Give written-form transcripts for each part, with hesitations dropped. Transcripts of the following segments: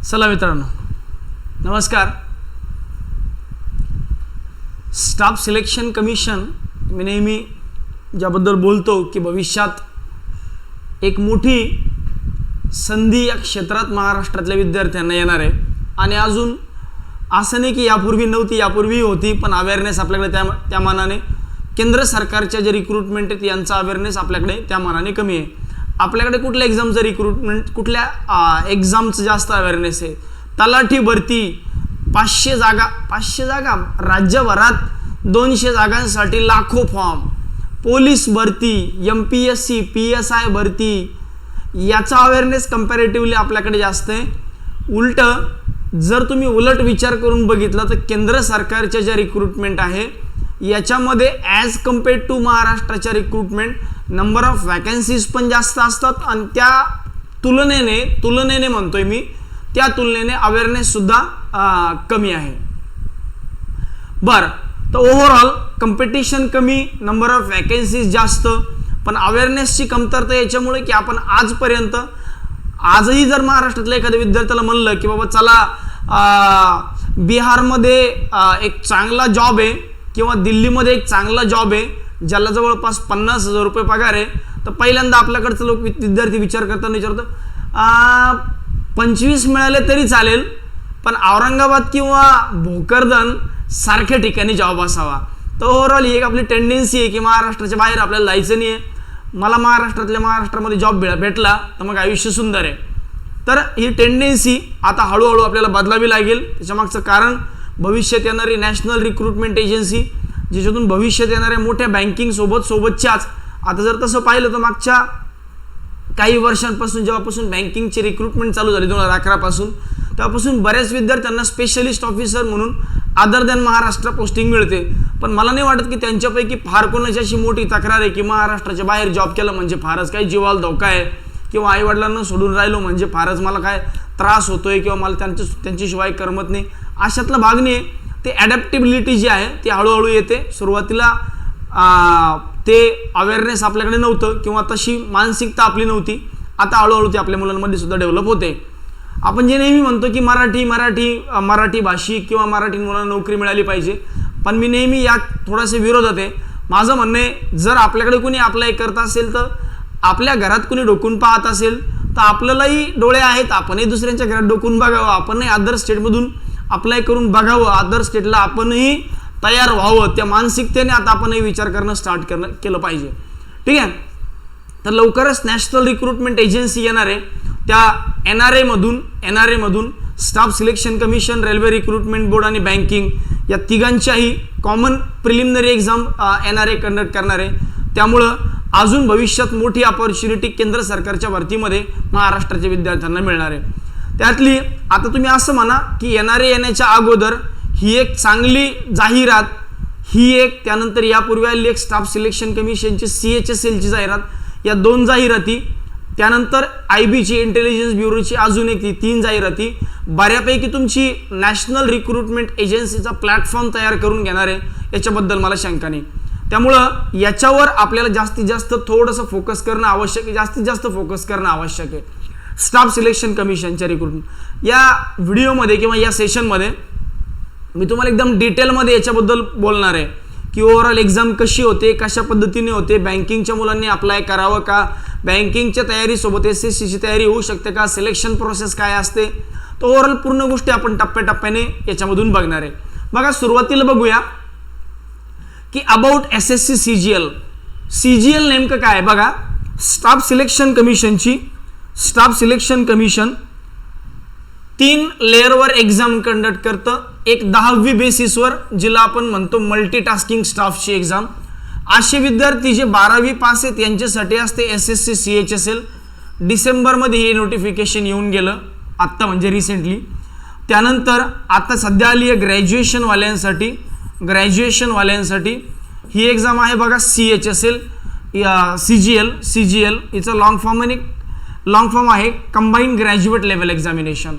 चला मित्रांनो, नमस्कार. स्टाफ सिलेक्शन कमिशन मी नेहमी ज्याबद्दल बोलतो की भविष्यात एक मोठी संधी या क्षेत्रात महाराष्ट्रातल्या विद्यार्थ्यांना येणार आहे. आणि अजून असं नाही की यापूर्वी नव्हती, यापूर्वी होती, पण अवेअरनेस आपल्याकडे त्या मानाने केंद्र सरकारच्या जे रिक्रुटमेंट आहेत यांचा अवेअरनेस आपल्याकडे त्या मानाने कमी आहे. आपल्याकडे कुठल्या एक्झामचं रिक्रुटमेंट, कुठल्या एक्झामचं जास्त अवेअरनेस आहे. तलाठी भरती 500 जागा राज्यभरात, 200 जागांसाठी लाखो फॉर्म. पोलीस भरती, MPSC PSI भरती याचा अवेअरनेस कंपॅरेटिव्हली आपल्याकडे जास्त आहे. उलट जर तुम्ही उलट विचार करून बघितला तर केंद्र सरकारच्या ज्या रिक्रुटमेंट आहे याच्यामध्ये ॲज कम्पेअर्ड टू महाराष्ट्राच्या रिक्रुटमेंट नंबर ऑफ वॅकन्सीज पण जास्त असतात आणि त्या तुलनेने म्हणतोय मी, त्या तुलनेने अवेअरनेस सुद्धा कमी आहे. बरं, तर ओव्हरऑल कॉम्पिटिशन कमी, नंबर ऑफ वॅकन्सीज जास्त, पण अवेअरनेसची कमतरता याच्यामुळे की आपण आजही जर महाराष्ट्रातल्या एखाद्या विद्यार्थ्याला म्हणलं की बाबा चला बिहारमध्ये एक चांगला जॉब आहे किंवा दिल्लीमध्ये एक चांगला जॉब आहे ज्याला जवळपास 50,000 रुपये पगार आहे, तर पहिल्यांदा आपल्याकडचं विद्यार्थी विचार करताना विचारतो 25 मिळाले तरी चालेल, पण औरंगाबाद किंवा भोकरदन सारख्या ठिकाणी जॉब असावा. तर ओव्हरऑल ही एक आपली टेंडन्सी आहे की महाराष्ट्राच्या बाहेर आपल्याला जायचं नाही आहे. मला महाराष्ट्रामध्ये जॉब भेटला तर मग आयुष्य सुंदर आहे. तर ही टेंडन्सी आता हळूहळू आपल्याला बदलावी लागेल. त्याच्यामागचं कारण भविष्यात येणारी नॅशनल रिक्रुटमेंट एजन्सी, ज्याच्यातून भविष्यात येणाऱ्या मोठ्या बँकिंग सोबतच्याच आता जर तसं पाहिलं तर मागच्या काही वर्षांपासून जेव्हापासून बँकिंगची रिक्रुटमेंट चालू झाली 2011 पासून, तेव्हापासून बऱ्याच विद्यार्थ्यांना स्पेशलिस्ट ऑफिसर म्हणून अदर दॅन महाराष्ट्र पोस्टिंग मिळते. पण मला नाही वाटत की त्यांच्यापैकी फार कोणाची अशी मोठी तक्रार आहे की महाराष्ट्राच्या बाहेर जॉब केलं म्हणजे फारच काही जीवाला धोका आहे किंवा आईवडिलांना सोडून राहिलो म्हणजे फारच मला काय त्रास होतोय किंवा मला त्यांच्याशिवाय करमत नाही, अशातला भाग नाही. ते ॲडॅप्टेबिलिटी जी आहे ती हळूहळू येते. सुरुवातीला ते अवेअरनेस आपल्याकडे नव्हतं किंवा तशी मानसिकता आपली नव्हती. आता हळूहळू ते आपल्या मुलांमध्ये सुद्धा डेव्हलप होते. आपण जे नेहमी म्हणतो की मराठी भाषिक किंवा मराठी मुलांना नोकरी मिळाली पाहिजे, पण मी नेहमी यात थोडासे विरोधात आहे. माझं म्हणणं आहे जर आपल्याकडे कोणी अप्लाय करत असेल तर आपल्या घरात कोणी डोकून पाहत असेल तर आपल्यालाही डोळे आहेत, आपणही दुसऱ्यांच्या घरात डोकून बघावं, आपणही अदर स्टेटमधून अप्लाय करून बघावं, अदर स्टेटला आपणही तयार व्हावं. त्या मानसिकतेने आता आपणही विचार करणं स्टार्ट केलं पाहिजे. ठीक आहे. तर लवकरच नॅशनल रिक्रुटमेंट एजन्सी येणार आहे. त्या NRA मधून staff selection commission, railway recruitment board आणि बँकिंग या तिघांच्याही common preliminary exam NRA conduct करणार आहे. त्यामुळं अजून भविष्यात मोठी अपॉर्च्युनिटी केंद्र सरकारच्या भरतीमध्ये महाराष्ट्राच्या विद्यार्थ्यांना मिळणार आहे. त्यातली आता तुम्ही असं म्हणा की NRA येण्याच्या अगोदर ही एक चांगली जाहिरात, ही एक त्यानंतर यापूर्वी आलेली एक स्टाफ सिलेक्शन कमिशनची CHSLची जाहिरात, या 2 जाहिराती, त्यानंतर IBची इंटेलिजन्स ब्युरोची अजून एक 3 जाहिराती बऱ्यापैकी तुमची नॅशनल रिक्रुटमेंट एजन्सीचा प्लॅटफॉर्म तयार करून घेणार आहे, याच्याबद्दल मला शंका नाही. त्यामुळं याच्यावर आपल्याला जास्तीत जास्त थोडंसं फोकस करणं आवश्यक आहे. स्टाफ सिलेक्शन कमिशनच्या रिक्रुटमेंट या व्हिडिओमध्ये किंवा या सेशनमध्ये मी तुम्हाला एकदम डिटेलमध्ये याच्याबद्दल बोलणार आहे की ओव्हरऑल एक्झाम कशी होते, कशा पद्धतीने होते, बँकिंगच्या मुलांनी अप्लाय करावं का, बँकिंगच्या तयारीसोबत SSCची तयारी होऊ शकते का, सिलेक्शन प्रोसेस काय असते, तर ओव्हरऑल पूर्ण गोष्टी आपण टप्प्याटप्प्याने याच्यामधून बघणार आहे. बघा, सुरुवातीला बघूया की अबाउट SSC CGL नेमकं काय. बघा, स्टाफ सिलेक्शन कमिशन 3 लेअरवर एक्झाम कंडक्ट करतं. एक 10वी बेसिसवर, जिला आपण म्हणतो मल्टीटास्किंग स्टाफची एक्झाम. असे विद्यार्थी जे 12वी पास आहेत यांच्यासाठी असते SSC CHSL. डिसेंबरमध्ये हे नोटिफिकेशन येऊन गेलं आत्ता, म्हणजे रिसेंटली. त्यानंतर आता सध्या आली आहे ग्रॅज्युएशनवाल्यांसाठी ही एक्झाम आहे. बघा, CGL हिचं लॉंग फॉर्म आहे combined graduate level examination.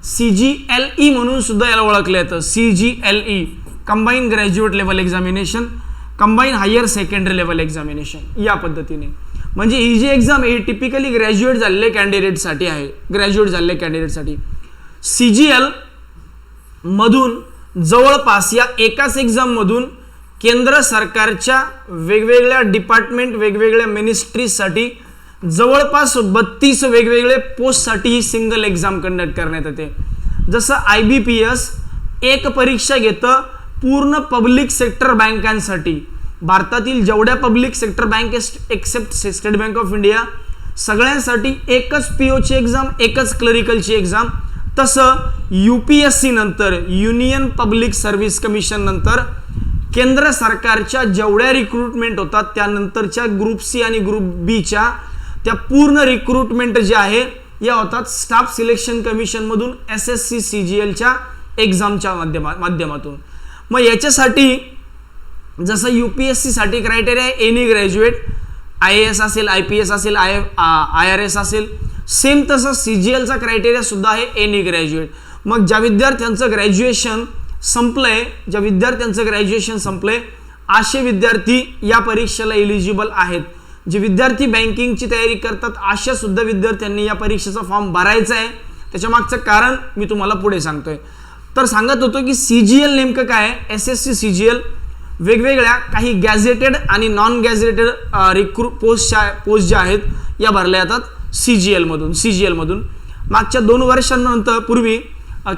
CGLE म्हणून सुद्धा याला ओळखलं येतं. CGLE combined graduate level examination, combined higher secondary level examination या पद्धतीने. म्हणजे ही जी एक्झाम आहे टिपिकली ग्रॅज्युएट झालेल्या कॅन्डिडेटसाठी आहे. CGL मधून जवळपास या एकाच एक्झाम मधून केंद्र सरकारच्या वेगवेगळ्या डिपार्टमेंट वेगवेगळ्या मिनिस्ट्रीजसाठी जवळपास 32 वेगवेगळे पोस्टसाठी ही सिंगल एक्झाम कंडक्ट करण्यात येते. जसं IBPS एक परीक्षा घेतं पूर्ण पब्लिक सेक्टर बँकांसाठी, भारतातील जेवढ्या public sector bank except State Bank of India सगळ्यांसाठी एकच POची एक्झाम, एकच क्लरिकलची एक्झाम. तसं UPSC नंतर युनियन पब्लिक सर्व्हिस कमिशन नंतर केंद्र सरकारच्या जेवढ्या रिक्रुटमेंट होतात त्यानंतरच्या ग्रुप C आणि ग्रुप Bच्या त्या पूर्ण रिक्रुटमेंट जे आहे या होतात स्टाफ सिलेक्शन कमिशन मधून SSC CGLच्या एक्झामच्या माध्यमातून. मग याच्यासाठी जसं UPSC साठी क्रायटेरिया आहे एनी ग्रॅज्युएट, IAS असेल, IPS असेल, IRS असेल, सेम तसं CGLचा क्रायटेरिया सुद्धा आहे एनी ग्रॅज्युएट. मग ज्या विद्यार्थ्यांचं ग्रॅज्युएशन संपलंय असे विद्यार्थी या परीक्षेला एलिजिबल आहेत. जे विद्यार्थी बँकिंगची तयारी करतात अशा सुद्धा विद्यार्थ्यांनी या परीक्षेचा फॉर्म भरायचा आहे. त्याच्या मागचं कारण मी तुम्हाला पुढे सांगतोय. तर सांगत होतो की CGL नेमकं काय आहे. SSC CGL वेगवेगळ्या काही गॅझेटेड आणि नॉन गॅझेटेड पोस्ट ज्या आहेत या भरल्या जातात CGL मधून. मागच्या 2 वर्षांनंतर पूर्वी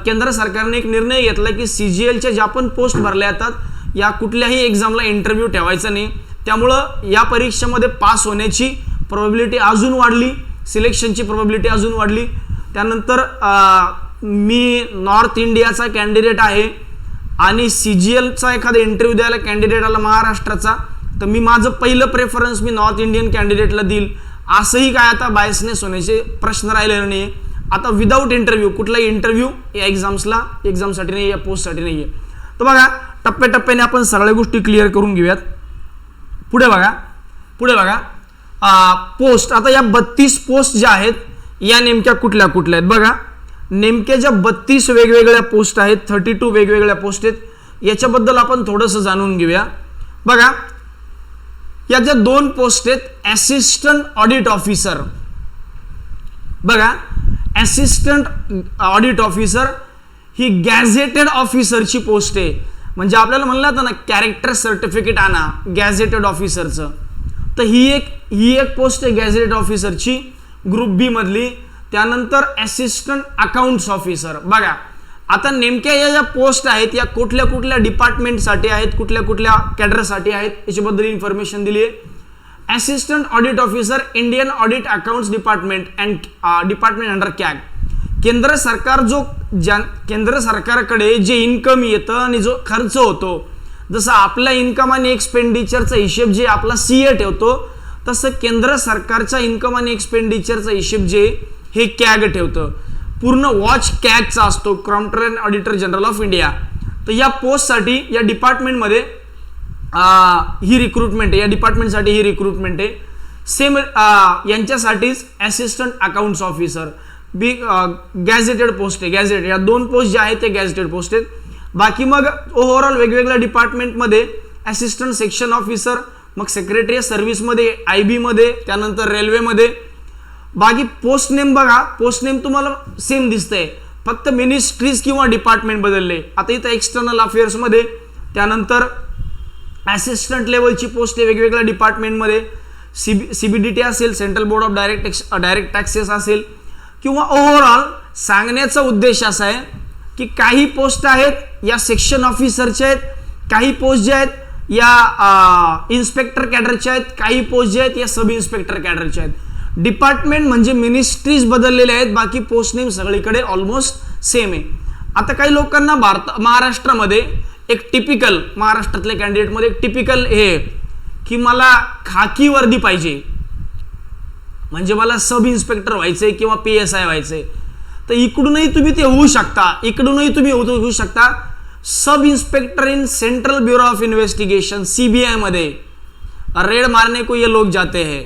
केंद्र सरकारने एक निर्णय घेतला की CGLच्या ज्या पण पोस्ट भरल्या जातात या कुठल्याही एक्झामला इंटरव्ह्यू ठेवायचा नाही. त्यामुळं या परीक्षेमध्ये पास होण्याची प्रोबॅबिलिटी अजून वाढली, सिलेक्शनची प्रोबॅबिलिटी अजून वाढली. त्यानंतर मी नॉर्थ इंडियाचा कॅन्डिडेट आहे आणि CGLचा एखादा इंटरव्ह्यू द्यायला कॅन्डिडेट आला महाराष्ट्राचा तर मी माझं पहिलं प्रेफरन्स मी नॉर्थ इंडियन कॅन्डिडेटला देईल. असंही काय आता बायसनेस होण्याचे प्रश्न राहिलेले नाही. आता विदाऊट इंटरव्ह्यू कुठलाही इंटरव्ह्यू या एक्झामसाठी नाही, या पोस्टसाठी नाही आहे. तर बघा टप्प्याटप्प्याने आपण सगळ्या गोष्टी क्लिअर करून घेऊयात. पुढे बघा पोस्ट. आता या 32 पोस्ट ज्या आहेत या नेमक्या कुठल्या आहेत बघा. नेमक्या ज्या 32 वेगवेगळ्या पोस्ट आहेत, 32 वेगवेगळ्या पोस्ट आहेत, याच्याबद्दल आपण थोडंसं जाणून घेऊया. बघा या ज्या 2 पोस्ट आहेत असिस्टंट ऑडिट ऑफिसर. बघा असिस्टंट ऑडिट ऑफिसर ही गॅझेटेड ऑफिसरची पोस्ट आहे. म्हणजे आपल्याला म्हणलं होतं ना कॅरेक्टर सर्टिफिकेट आणा गॅझेटेड ऑफिसरचं, तर ही एक पोस्ट आहे गॅझेटेड ऑफिसरची ग्रुप B मधली. त्यानंतर असिस्टंट अकाउंट्स ऑफिसर. बघा आता नेमक्या या ज्या पोस्ट आहेत या कुठल्या डिपार्टमेंटसाठी आहेत, कुठल्या कॅडरसाठी आहेत याच्याबद्दल इन्फॉर्मेशन दिली आहे. Assistant audit officer Indian audit accounts department and department under CAG. केंद्र सरकारकडे जे इन्कम येतं आणि जो खर्च होतो, जसं आपल्या इन्कम आणि एक्सपेंडिचरचा हिशेब जे आपला CA ठेवतो तसं केंद्र सरकारचा इन्कम आणि एक्सपेंडिचरचा हिशेब जे हे CAG ठेवतं. पूर्ण वॉच CAGचा असतो, comptroller auditor general of India. तर या पोस्टसाठी या डिपार्टमेंटमध्ये ही रिक्रुटमेंट आहे, या डिपार्टमेंटसाठी ही रिक्रुटमेंट आहे. सेम यांच्यासाठीच assistant accounts officer gazetted post आहे. गॅझेटेड या 2 पोस्ट ज्या आहेत ते गॅझेटेड पोस्ट आहेत. बाकी मग ओव्हरऑल वेगवेगळ्या डिपार्टमेंटमध्ये असिस्टंट सेक्शन ऑफिसर, मग सेक्रेटरी सर्व्हिसमध्ये, IB मध्ये, त्यानंतर रेल्वेमध्ये. बाकी पोस्ट नेम बघा, पोस्ट नेम तुम्हाला सेम दिसतंय, फक्त मिनिस्ट्रीज किंवा डिपार्टमेंट बदलले. आता इथं एक्सटर्नल अफेअर्समध्ये, त्यानंतर असिस्टंट लेवलची पोस्ट आहे वेगवेगळ्या डिपार्टमेंटमध्ये. CBDT असेल, central board of direct taxes असेल. किंवा ओव्हरऑल सांगण्याचा उद्देश असा आहे की काही पोस्ट आहेत या सेक्शन ऑफिसरच्या आहेत, काही पोस्ट ज्या आहेत या इन्स्पेक्टर कॅडरच्या आहेत, काही पोस्ट ज्या आहेत या सब इन्स्पेक्टर कॅडरच्या आहेत. डिपार्टमेंट म्हणजे मिनिस्ट्रीज बदललेले आहेत, बाकी पोस्ट नेम सगळीकडे ऑलमोस्ट सेम आहे. आता काही लोकांना महाराष्ट्रामध्ये एक टिपिकल, महाराष्ट्रातल्या कॅन्डिडेटमध्ये एक टिपिकल हे की मला खाकी वर्दी पाहिजे, म्हणजे मला सब इन्स्पेक्टर व्हायचंय किंवा PSI व्हायचंय. तर इकडूनही तुम्ही ते होऊ शकता, sub inspector in central bureau of investigation CBI मध्ये रेड मारने को ये लोग जाते हैं.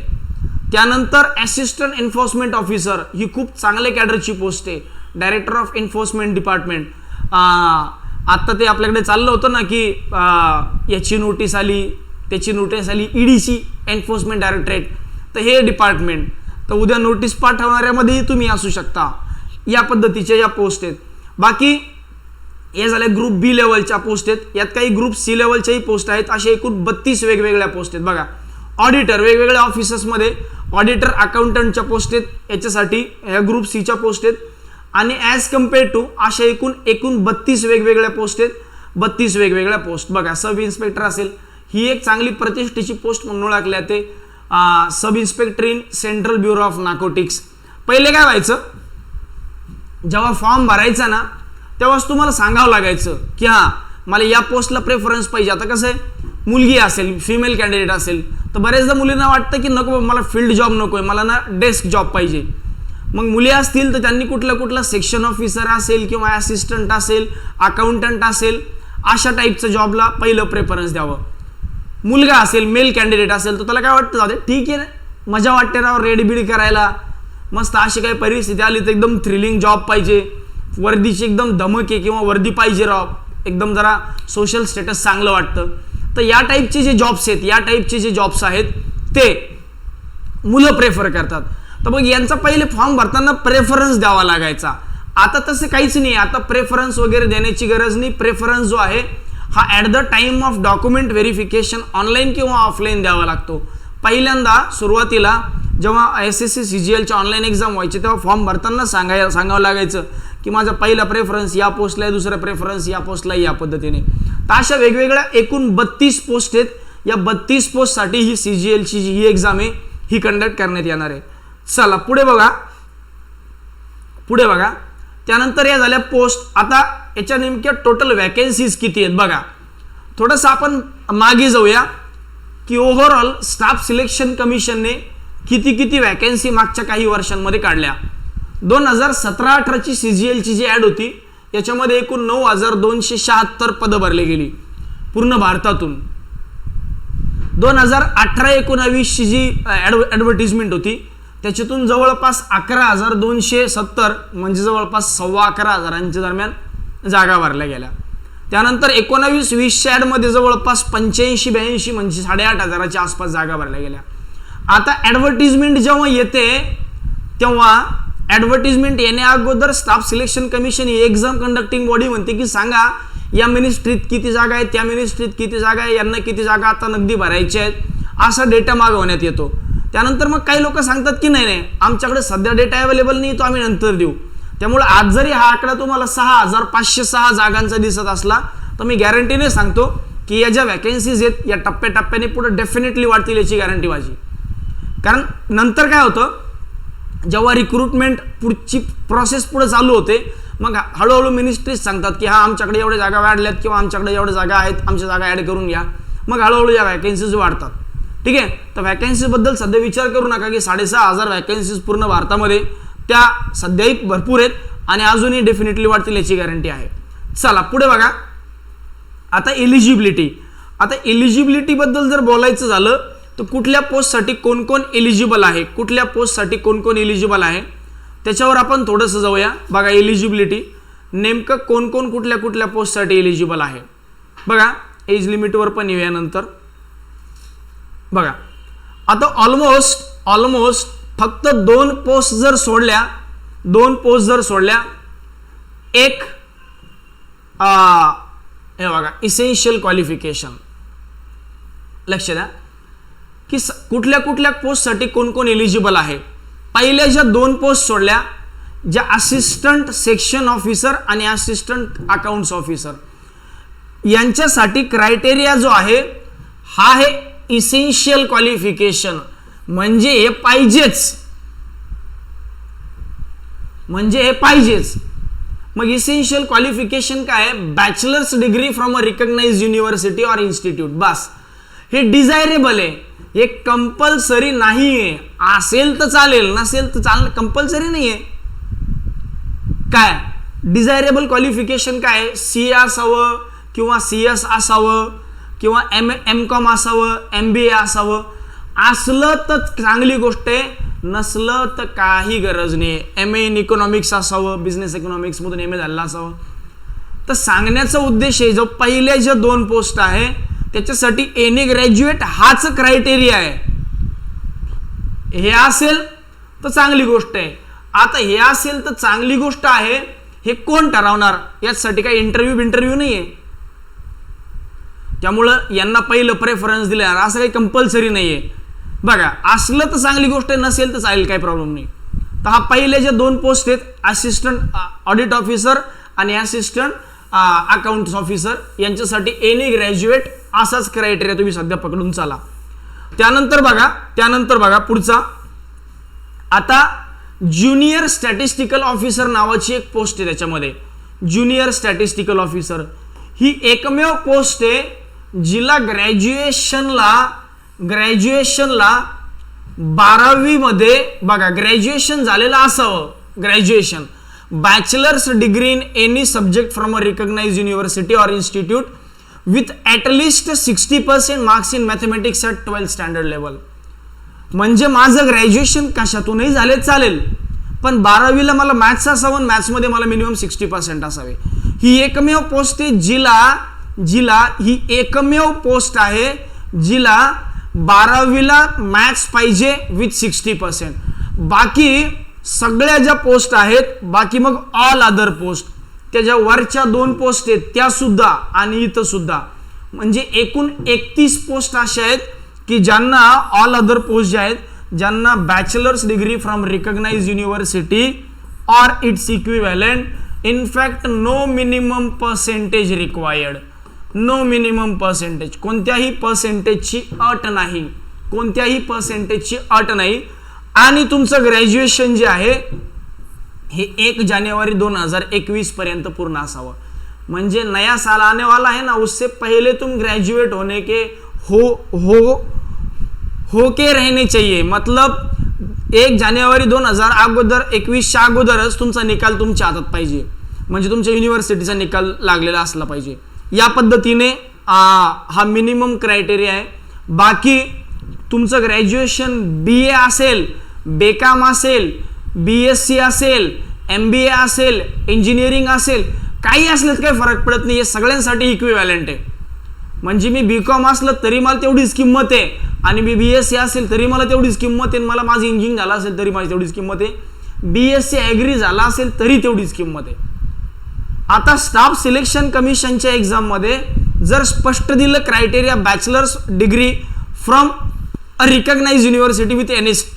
त्यानंतर असिस्टंट एन्फोर्समेंट ऑफिसर ही खूप चांगल्या कॅडरची पोस्ट आहे, डायरेक्टर ऑफ एन्फोर्समेंट डिपार्टमेंट. आता ते आपल्याकडे चाललं होतं ना की याची नोटीस आली, त्याची नोटीस आली, EDची एन्फोर्समेंट डायरेक्टरेट. तर हे डिपार्टमेंट, तर उद्या नोटीस पाठवणाऱ्यामध्येही तुम्ही असू शकता. या पद्धतीच्या या पोस्ट आहेत. बाकी हे झाले ग्रुप बी लेवलच्या पोस्ट आहेत, यात काही ग्रुप सी लेवलच्याही पोस्ट आहेत. असे एकूण 32 वेगवेगळ्या पोस्ट आहेत. बघा, ऑडिटर वेगवेगळ्या ऑफिसेसमध्ये ऑडिटर अकाउंटंटच्या पोस्ट आहेत, याच्यासाठी ह्या ग्रुप सीच्या पोस्ट आहेत. आणि ॲज कम्पेअर टू अशा एकूण 32 वेगवेगळ्या पोस्ट आहेत. 32 वेगवेगळ्या पोस्ट. बघा, सब इन्स्पेक्टर असेल, ही एक चांगली प्रतिष्ठेची पोस्ट म्हणून ओळखली जाते. Sub inspector in central bureau of narcotics. पहिले काय व्हायचं, जेव्हा फॉर्म भरायचा ना तेव्हाच तुम्हाला सांगावं लागायचं की हां मला या पोस्टला प्रेफरन्स पाहिजे. आता कसं आहे, मुलगी असेल, फिमेल कॅन्डिडेट असेल, तर बरेचदा मुलींना वाटतं की नको मला फील्ड जॉब नको आहे, मला ना डेस्क जॉब पाहिजे. मग मुली असतील तर त्यांनी कुठला सेक्शन ऑफिसर असेल किंवा असिस्टंट असेल, अकाउंटंट असेल, अशा टाईपचं जॉबला पहिलं प्रेफरन्स द्यावं. मुलगा असेल, मेल कॅन्डिडेट असेल, तर त्याला काय वाटतं, जाऊ दे ठीक आहे, मजा वाटते राव रेडीबीड करायला, मस्त अशी काही परिस्थिती आली तर एकदम थ्रिलिंग जॉब पाहिजे, वर्दीची एकदम धमक आहे किंवा वर्दी पाहिजे राव, एकदम जरा सोशल स्टेटस चांगलं वाटतं. तर या टाईपचे जे जॉब्स आहेत, या टाईपचे जे जॉब्स आहेत ते मुलं प्रेफर करतात. तर मग यांचा पहिले फॉर्म भरताना प्रेफरन्स द्यावा लागायचा. आता तसं काहीच नाही, आता प्रेफरन्स वगैरे देण्याची गरज नाही. प्रेफरन्स जो आहे हा at the time of document verification online किंवा ऑफलाईन द्यावा लागतो. पहिल्यांदा सुरुवातीला जेव्हा SSC CGLच्या ऑनलाईन एक्झाम व्हायची तेव्हा फॉर्म भरताना सांगावं लागायचं की माझा पहिला प्रेफरन्स या पोस्टला आहे, दुसरा प्रेफरन्स या पोस्टला या पद्धतीने. तर अशा वेगवेगळ्या एकूण 32 पोस्ट आहेत. या 32 पोस्टसाठी ही CGLची जी ही एक्झाम आहे ही कंडक्ट करण्यात येणार आहे. चला पुढे बघा, त्यानंतर या झाल्या पोस्ट. आता याच्या नेमक्या टोटल वॅकन्सीज किती आहेत बघा. थोडंसं आपण मागे जाऊया की ओव्हरऑल स्टाफ सिलेक्शन कमिशनने किती वॅकन्सी मागच्या काही वर्षांमध्ये काढल्या. 2017-18ची CGLची जी ॲड होती याच्यामध्ये एकूण 9,276 पदं भरली गेली पूर्ण भारतातून. 2018-19ची जी ॲडव्हर्टिजमेंट होती त्याच्यातून जवळपास 11,270 म्हणजे जवळपास 11,1500 दरम्यान जागा भरल्या गेल्या. त्यानंतर 19-20च्या ॲडमध्ये जवळपास 85-82 म्हणजे 8,500च्या आसपास जागा भरल्या गेल्या. आता ॲडव्हर्टिजमेंट जेव्हा येते तेव्हा ॲडव्हर्टिजमेंट येण्या अगोदर स्टाफ सिलेक्शन कमिशन ही एक्झाम कंडक्टिंग बॉडी म्हणते की सांगा या मिनिस्ट्रीत किती जागा आहेत, त्या मिनिस्ट्रीत किती जागा आहे, यांना किती जागा आता नगदी भरायच्या आहेत, असा डेटा मागवण्यात येतो. त्यानंतर मग काही लोक सांगतात की नाही आमच्याकडे सध्या डेटा अवेलेबल नाही, तो आम्ही नंतर देऊ. त्यामुळे आज जरी हा आकडा तुम्हाला 6,506 जागांचा दिसत असला तर मी गॅरंटीने सांगतो की या ज्या वॅकन्सीज आहेत या टप्प्याटप्प्याने पुढे डेफिनेटली वाढतील, याची गॅरंटी माझी. कारण नंतर काय होतं, जेव्हा रिक्रुटमेंट पुढची प्रोसेस पुढे चालू होते मग हळूहळू मिनिस्ट्रीज सांगतात की हां आमच्याकडे एवढ्या जागा वाढल्यात किंवा आमच्याकडे एवढ्या जागा आहेत, आमच्या जागा ॲड करून घ्या. मग हळूहळू या वॅकन्सीज वाढतात. ठीक आहे, तर वॅकन्सीबद्दल सध्या विचार करू नका की 6,500 वॅकन्सीज पूर्ण भारतामध्ये, त्या सध्याही भरपूर आहेत आणि अजूनही डेफिनेटली वाढतील, याची गॅरंटी आहे. चला पुढे बघा. आता एलिजिबिलिटीबद्दल जर बोलायचं झालं तर कुठल्या पोस्टसाठी कोण कोण एलिजिबल आहे, कुठल्या पोस्टसाठी कोण कोण एलिजिबल आहे त्याच्यावर आपण थोडंसं जाऊया. बघा एलिजिबिलिटी नेमकं कोण कोण कुठल्या पोस्टसाठी एलिजिबल आहे. बघा एज लिमिटवर पण येऊया नंतर. बघा आता ऑलमोस्ट फक्त 2 पोस्ट जर सोडल्या, एक हे बघा इसेन्शियल क्वालिफिकेशन, लक्ष द्या की कुठल्या पोस्टसाठी कोण कोण एलिजिबल आहे. पहिल्या ज्या 2 पोस्ट सोडल्या, ज्या असिस्टंट सेक्शन ऑफिसर आणि असिस्टंट अकाउंट्स ऑफिसर, यांच्यासाठी क्रायटेरिया जो आहे हा आहे इसेन्शियल क्वालिफिकेशन, म्हणजे हे पाहिजेच. मग इसेन्शियल क्वालिफिकेशन काय आहे, bachelor's degree from a recognised university और इन्स्टिट्यूट. बस हे डिझायरेबल आहे, हे कंपल्सरी नाहीये. असेल तर चालेल, नसेल तर चालेल, कंपल्सरी नाहीये. काय डिझायरेबल क्वालिफिकेशन काय, CA असावं किंवा CS असावं किंवा M.Com असावं, MBA असावं. असलं तर चांगली गोष्ट आहे, नसलं तर काही गरज नाही. MA इन इकॉनॉमिक्स असावं, बिझनेस इकॉनॉमिक्समधून MA झालेला असावं. तर सांगण्याचा उद्देश आहे, जो पहिल्या ज्या 2 पोस्ट आहे त्याच्यासाठी एनी ग्रॅज्युएट हाच क्रायटेरिया आहे. हे असेल तर चांगली गोष्ट आहे. आता हे असेल तर चांगली गोष्ट आहे, हे कोण ठरवणार? यासाठी काही इंटरव्ह्यू नाही आहे, त्यामुळं यांना पहिलं प्रेफरन्स दिलं, असं काही कंपल्सरी नाही आहे. बघा, असलं तर चांगली गोष्ट आहे, नसेल तर चालेल, काही प्रॉब्लेम नाही. तर हा पहिले जे 2 पोस्ट आहेत, असिस्टंट ऑडिट ऑफिसर आणि असिस्टंट अकाउंट्स ऑफिसर, यांच्यासाठी एनी ग्रॅज्युएट असाच क्रायटेरिया तुम्ही सध्या पकडून चाला. त्यानंतर बघा पुढचा, आता ज्युनियर स्टॅटिस्टिकल ऑफिसर नावाची एक पोस्ट आहे त्याच्यामध्ये. ज्युनियर स्टॅटिस्टिकल ऑफिसर ही एकमेव पोस्ट आहे जिला ग्रॅज्युएशनला 12वी मध्ये बघा ग्रॅज्युएशन झालेलं असावं, graduation bachelor's degree in any subject from a recognised university or institute with at least 60% marks in mathematics at 12th standard level. म्हणजे माझं ग्रॅज्युएशन कशातूनही झाले चालेल, पण 12वीला मला मॅथ्स असावं, मॅथ्समध्ये मला मिनिमम 60% असावे. ही एकमेव पोस्ट आहे ही एकमेव पोस्ट आहे जिला 12वीला मॅथ्स पाहिजे विथ 60%. बाकी सगळ्या ज्या पोस्ट आहेत, बाकी मग ऑल अदर पोस्ट, त्याच्या वरच्या 2 पोस्ट आहेत त्या सुद्धा आणि इथं सुद्धा, म्हणजे एकूण 31 पोस्ट अशा आहेत की ज्यांना ऑल अदर पोस्ट ज्या आहेत, ज्यांना bachelor's degree from recognised university or its equivalent, in fact no minimum percentage required, no minimum percentage, कोणत्याही पर्सेंटेजची अट नाही, आणि तुमचं ग्रॅज्युएशन जे आहे हे 1 जानेवारी 2021 पर्यंत पूर्ण असावं. म्हणजे नया साल आने वाला है ना, उससे पहले तुम ग्रेजुएट होने के हो के रहने चाहिए. मतलब 1 जानेवारी 2021च्या अगोदरच तुमचा निकाल तुमच्या हातात पाहिजे, म्हणजे तुमच्या युनिव्हर्सिटीचा निकाल लागलेला असला पाहिजे. या पद्धतीने हा मिनिमम क्रायटेरिया आहे. बाकी तुमचं ग्रॅज्युएशन BA असेल, बेकॉम असेल, BSc असेल, MBA असेल, इंजिनिअरिंग असेल, काही असलं तर काही फरक पडत नाही, हे सगळ्यांसाठी इक्विव्हॅलंट आहे. म्हणजे मी बीकॉम असलं तरी मला तेवढीच किंमत आहे, आणि मी BSc असेल तरी मला तेवढीच किंमत आहे, मला माझं इंजिनिअरिंग झालं असेल तरी माझी तेवढीच किंमत आहे, BSc ॲग्री झाला असेल तरी तेवढीच किंमत आहे. आता स्टाफ सिलेक्शन कमिशनच्या एक्झाममध्ये जर स्पष्ट दिलं criteria bachelor's degree from a recognised university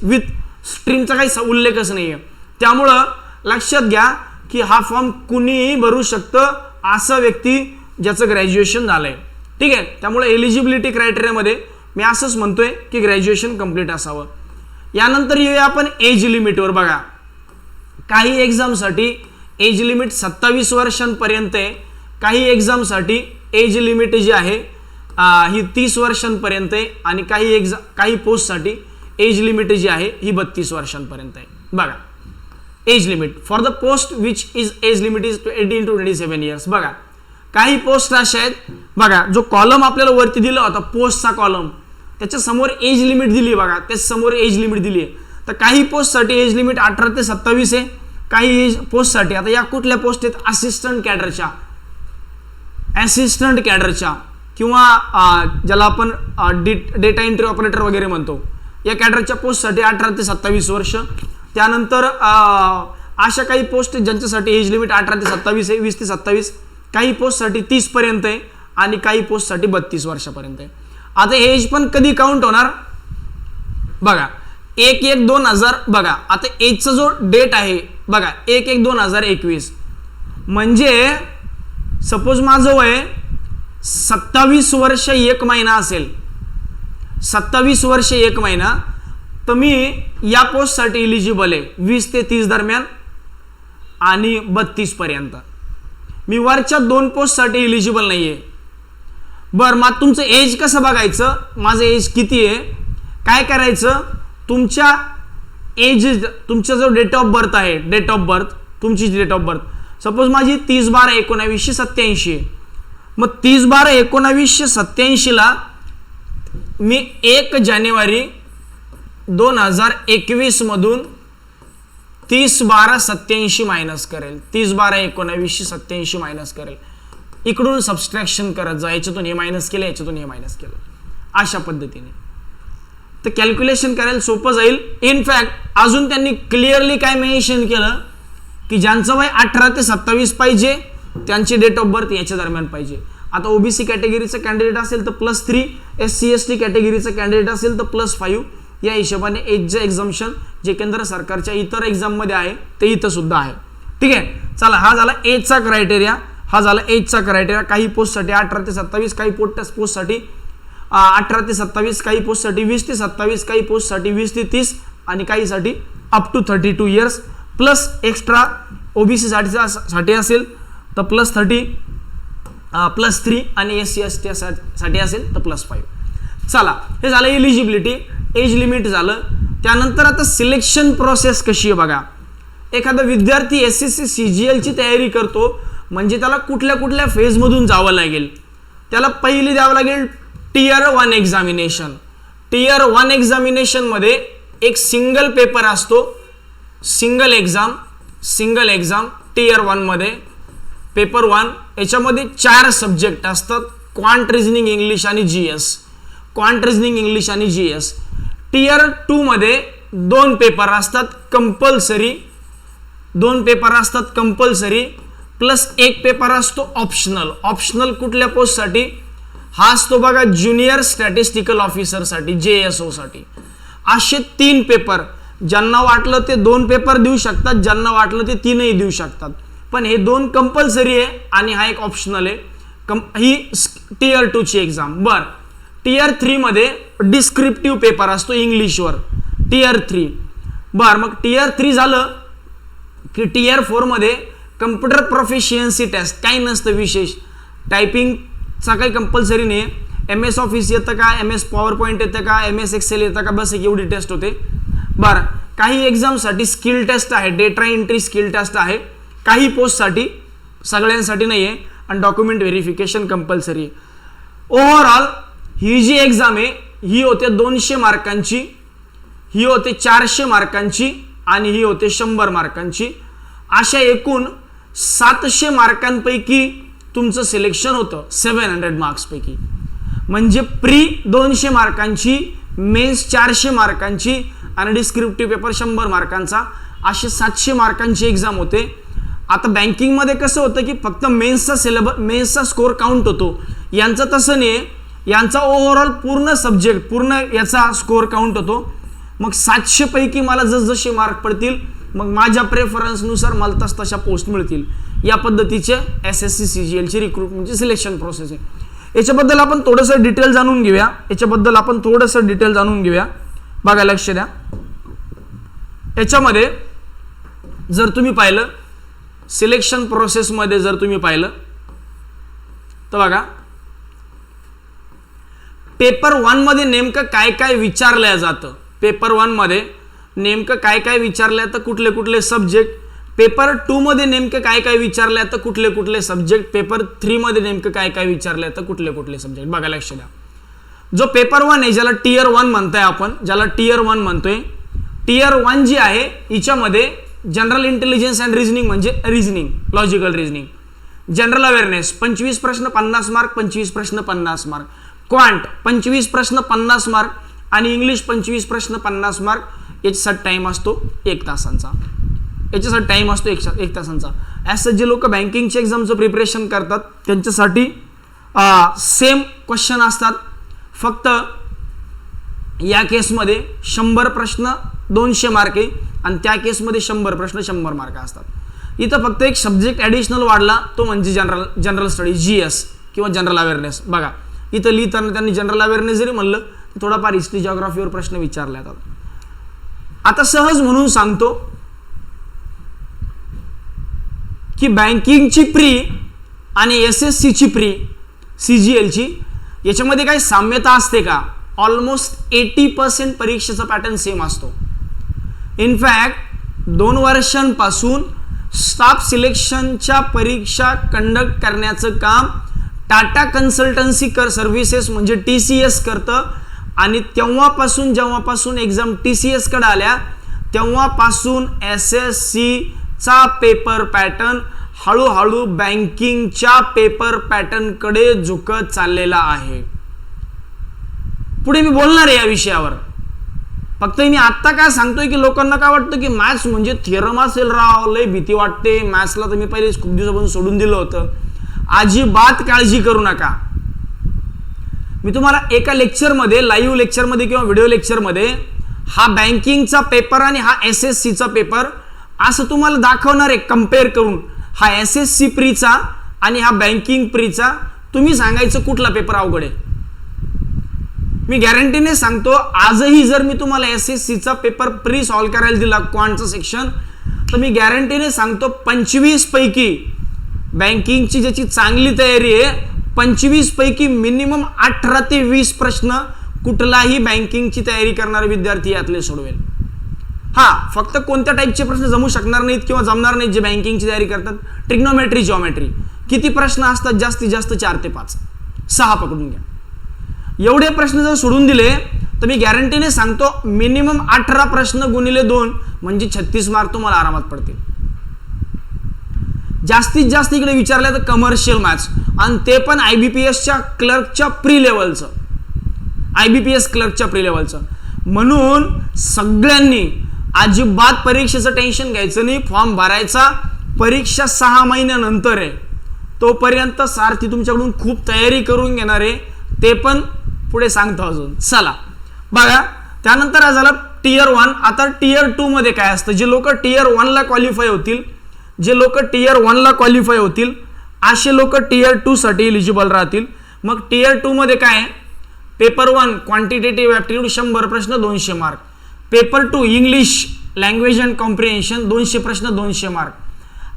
with स्ट्रीमचा काही उल्लेखच नाही आहे. त्यामुळं लक्षात घ्या की हा फॉर्म कुणीही भरू शकतं, असा व्यक्ती ज्याचं ग्रॅज्युएशन झालंय. ठीक आहे, त्यामुळे एलिजिबिलिटी क्रायटेरियामध्ये मी असंच म्हणतोय की ग्रॅज्युएशन कंप्लीट असावं. यानंतर येऊया आपण एज लिमिटवर. बघा, काही एक्झामसाठी एज लिमिट 27 वर्षांपर्यंत आहे, काही एक्झामसाठी एज लिमिट जी आहे ही 30 वर्षांपर्यंत आहे, आणि काही पोस्टसाठी एज लिमिट जी आहे ही 32 वर्षांपर्यंत आहे. बघा, age limit for the post which is age limit is 18 to 27 years. बघा, काही पोस्ट अशा आहेत, बघा जो कॉलम आपल्याला वरती दिला होता पोस्टचा कॉलम, त्याच्या समोर एज लिमिट दिली, बघा त्या समोर एज लिमिट दिली आहे. तर काही पोस्टसाठी एज लिमिट 18 ते 27 आहे, काही पोस्टसाठी, आता या कुठल्या पोस्ट आहेत, असिस्टंट कॅडरच्या किंवा ज्याला आपण डेटा एंट्री ऑपरेटर वगैरे म्हणतो, या कॅडरच्या पोस्टसाठी 18 ते 27 वर्ष. त्यानंतर अशा काही पोस्ट ज्यांच्यासाठी एज लिमिट 18 ते 27 आहे, 20 ते 27, काही पोस्टसाठी 30 पर्यंत आहे, आणि काही पोस्टसाठी 32 वर्षापर्यंत आहे. आता एज पण कधी काउंट होणार, बघा 1/1/2000. बघा आता एजचा जो डेट आहे, बघा 1/1/2021, म्हणजे सपोज माझं वय 27 वर्ष 1 महिना असेल, 27 वर्ष 1 महिना, तर मी या पोस्टसाठी इलिजिबल आहे 20 ते 30 दरम्यान आणि 32 पर्यंत. मी वरच्या 2 पोस्टसाठी इलिजिबल नाही आहे. बरं, मग तुमचं एज कसं बघायचं, माझं एज किती आहे, काय करायचं, तुमच्या जो डेट ऑफ बर्थ आहे, तुमची डेट ऑफ बर्थ, सपोज माझी 30/12/1987 आहे, मग 30/12/1987 ला मी 1 जानेवारी 2021 मधून 30/12/87 मायनस करेल, 30/12/1987 मायनस करेल, इकडून सबस्ट्रॅक्शन करत जा, याच्यातून हे मायनस केलं, याच्यातून हे मायनस केलं, अशा पद्धतीने. तर कॅल्क्युलेशन करायला सोपं जाईल. इनफॅक्ट अजून त्यांनी क्लिअरली काय मेन्शन केलं की ज्यांचं वय 18 ते 27 पाहिजे त्यांची डेट ऑफ बर्थ याच्या दरम्यान पाहिजे. आता ओबीसी कॅटेगरीचं कॅन्डिडेट असेल तर +3, SC/ST कॅटेगरीचं कॅन्डिडेट असेल तर +5. या हिशोबाने एजचं एक्झम्पशन जे केंद्र सरकारच्या इतर एक्झाममध्ये आहे ते इथं सुद्धा आहे. ठीक आहे, चला हा झाला एजचा क्रायटेरिया. काही पोस्टसाठी 18 ते 27, काही पोस्टसाठी 18 ते 27, काही पोस्टसाठी 20 ते 27, काही पोस्टसाठी 20 ते 30 आणि काहीसाठी up to 32 years plus extra. OBC साठी असेल तर +3 आणि SC/ST साठी असेल तर +5. चला हे झालं एलिजिबिलिटी, एज लिमिट झालं. त्यानंतर आता सिलेक्शन प्रोसेस कशी आहे बघा. एखादा विद्यार्थी SSC CGL ची तयारी करतो म्हणजे त्याला कुठल्या कुठल्या फेजमधून जावं लागेल. त्याला पहिली द्यावं लागेल Tier 1 एक्झामिनेशन. Tier 1 एक्झामिनेशनमध्ये एक सिंगल पेपर असतो, सिंगल एक्झाम Tier 1 मध्ये पेपर 1. याच्यामध्ये 4 सब्जेक्ट असतात, क्वांट रिझनिंग इंग्लिश आणि GS. Tier 2 मध्ये 2 पेपर असतात कंपल्सरी प्लस 1 पेपर असतो ऑप्शनल. कुठल्या पोस्टसाठी? हा असतो बघा ज्युनियर स्टॅटिस्टिकल ऑफिसर साठी, JSO साठी. असे 3 पेपर, ज्यांना वाटलं ते 2 पेपर देऊ शकतात, ज्यांना वाटलं ते 3ही देऊ शकतात. पण हे 2 कंपल्सरी आहे आणि हा एक ऑप्शनल आहे. ही Tier 2 ची एक्झाम. बरं, Tier 3 मध्ये डिस्क्रिप्टिव्ह पेपर असतो इंग्लिशवर, Tier 3. बरं, मग Tier 3 झालं की Tier 4 मध्ये कम्प्युटर प्रोफिशियन्सी टेस्ट. काही नसतं विशेष, टायपिंगचा काही कंपल्सरी नाही. MS ऑफिस येतं का, MS पॉवर पॉईंट येतं का, MS एक्सेल येतं का, बस एक एवढी टेस्ट होते. बरं, काही एक्झामसाठी स्किल टेस्ट आहे, डेटा एंट्री स्किल टेस्ट आहे. काही पोस्टसाठी, सगळ्यांसाठी नाही आहे. आणि डॉक्युमेंट व्हेरिफिकेशन कंपल्सरी. ओव्हरऑल ही जी एक्झाम आहे ही होते 200 मार्कांची, ही होते 400 मार्कांची आणि ही होते 100 मार्कांची. अशा एकूण 700 मार्कांपैकी तुमचं सिलेक्शन होतं 700 मार्क्सपैकी. म्हणजे प्री 200 मार्कांची, मेन्स 400 मार्कांची आणि डिस्क्रिप्टिव्ह पेपर 100 मार्कांचा, असे 700 मार्कांची एक्झाम होते. आता बँकिंगमध्ये कसं होतं की फक्त मेन्सचा स्कोर काउंट होतो. यांचं तसं नाही आहे, यांचा ओव्हरऑल पूर्ण सब्जेक्ट, पूर्ण याचा स्कोर काउंट होतो. मग 700 पैकी मला जसजसे मार्क पडतील मग माझ्या प्रेफरन्सनुसार मला तशा पोस्ट मिळतील. या पद्धतीचे SSC CGL ची रिक्रुटमेंटची सिलेक्शन प्रोसेस आहे. याच्याबद्दल आपण थोडंसं डिटेल जाणून घेऊया. बघा, लक्ष द्या. याच्यामध्ये जर तुम्ही पाहिलं, सिलेक्शन प्रोसेसमध्ये जर तुम्ही पाहिलं तर बघा, पेपर 1 मध्ये नेमकं काय काय विचारलं जातं. पेपर 1 मध्ये नेमकं काय काय विचारलं तर कुठले कुठले सब्जेक्ट. पेपर 2 मध्ये नेमकं काय काय विचारलं तर कुठले कुठले सब्जेक्ट. पेपर 3 मध्ये नेमकं काय काय विचारलं तर कुठले कुठले सब्जेक्ट. बघा, लक्ष द्या. जो पेपर 1 आहे, ज्याला Tier 1 म्हणताय आपण, Tier 1 जी आहे हिच्यामध्ये जनरल इंटेलिजन्स अँड रिझनिंग म्हणजे लॉजिकल रिझनिंग. जनरल अवेअरनेस 25 प्रश्न 50 मार्क, 25 प्रश्न 50 मार्क. क्वांट 25 प्रश्न 50 मार्क आणि इंग्लिश 25 प्रश्न 50 मार्क. याच्यासाठी टाइम असतो 1 तासांचा. ॲज जे लोक बँकिंगच्या एक्झामचं प्रिपरेशन करतात त्यांच्यासाठी सेम क्वेश्चन असतात. फक्त या केसमध्ये 100 प्रश्न 200 मार्क आहे आणि त्या केसमध्ये 100 प्रश्न 100 मार्क असतात. इथं फक्त एक सब्जेक्ट ॲडिशनल वाढला, तो म्हणजे जनरल स्टडी, GS किंवा जनरल अवेअरनेस. बघा, इथं लिहिताना त्यांनी जनरल अवेअरनेस जरी म्हणलं तर थोडाफार हिस्ट्री जिओग्राफीवर प्रश्न विचारले जातात. आता सहज म्हणून सांगतो की बँकिंगची प्री आणि SSCची प्री CGLची याच्यामध्ये काही साम्यता असते का? ऑलमोस्ट 80% परीक्षेचा पॅटर्न सेम असतो. इनफॅक्ट 2 वर्षांपासून स्टाफ सिलेक्शनच्या परीक्षा कंडक्ट करण्याचं काम टाटा कन्सल्टन्सी सर्व्हिसेस म्हणजे TCS करतं. आणि जेव्हापासून एक्झाम TCS कडे आल्या तेव्हापासून SSCचा पेपर पॅटर्न हळूहळू बँकिंगच्या पेपर पॅटर्न कडे झुकत चाललेला आहे. पुढे मी बोलणार आहे या विषयावर. फक्त मी आत्ता काय सांगतोय की लोकांना काय वाटतं की मॅथ्स म्हणजे थिअरम असेल राव, लय भीती वाटते मॅथ्सला, तर मी पहिले खूप दिवसापासून सोडून दिलं होतं. अजिबात काळजी करू नका. मी तुम्हाला एका लेक्चरमध्ये, लाईव्ह लेक्चरमध्ये किंवा व्हिडिओ लेक्चरमध्ये हा बँकिंगचा पेपर आणि हा SSCचा पेपर असं तुम्हाला दाखवणार आहे कम्पेअर करून. हा SSC प्रीचा आणि हा बँकिंग प्रीचा. तुम्ही सांगायचं कुठला पेपर अवघड आहे. मी गॅरंटीने सांगतो, आजही जर मी तुम्हाला SSCचा पेपर प्री सॉल्व करायला दिला क्वांटचं सेक्शन, तर मी गॅरंटीने सांगतो 25 पैकी बँकिंगची ज्याची चांगली तयारी आहे 25 पैकी मिनिमम 18 ते 20 प्रश्न कुठलाही बँकिंगची तयारी करणारे विद्यार्थी यातले सोडवेल. हा, फक्त कोणत्या टाईपचे प्रश्न जमू शकणार नाहीत किंवा जमणार नाहीत जे बँकिंगची तयारी करतात. ट्रिग्नोमेट्री, जॉमेट्री किती प्रश्न असतात? जास्तीत जास्त 4 ते 5, 6 पकडून घ्या. एवढे प्रश्न जर सोडून दिले तर मी गॅरंटीने सांगतो मिनिमम 18 प्रश्न गुणिले 2 म्हणजे 36 मार्क तुम्हाला आरामात पडतील. जास्तीत जास्त इकडे विचारले तर कमर्शियल मॅथ्स, आणि ते पण IBPSच्या क्लर्कच्या प्री लेवलचं, IBPS क्लर्कच्या प्री लेवलचं. म्हणून सगळ्यांनी अजिबात परीक्षेचं टेन्शन घ्यायचं नाही. फॉर्म भरायचा, परीक्षा 6 महिन्यानंतर आहे, तोपर्यंत सारथी तुमच्याकडून खूप तयारी करून घेणार आहे, ते पण पुढे सांगतो अजून. चला बघा, त्यानंतर झालं टियर 1. आता टियर 2 मध्ये काय असतं? जे लोक टियर 1 ला क्वालिफाय होतील, जे लोक टियर 1 ला क्वालिफाय होतील असे लोक टियर 2 साठी एलिजिबल राहतील. मग टियर 2 मध्ये काय आहे? पेपर 1 क्वांटिटेटिव्ह ॲप्टिट्यूड 100 प्रश्न 200 mark. Paper 2 English language and comprehension 200 प्रश्न 200 मार्क.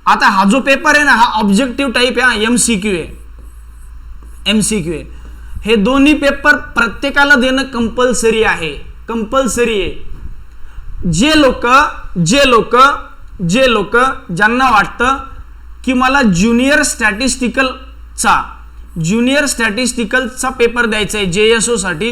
आता हा जो पेपर आहे ना, हा ऑब्जेक्टिव्ह टाईप आहे, MCQ आहे. MCQ आहे. हे दोन्ही पेपर प्रत्येकाला देणं कंपल्सरी आहे, कंपल्सरी आहे. जे लोक ज्यांना वाटतं की मला ज्युनियर स्टॅटिस्टिकलचा पेपर द्यायचा आहे JSO साठी,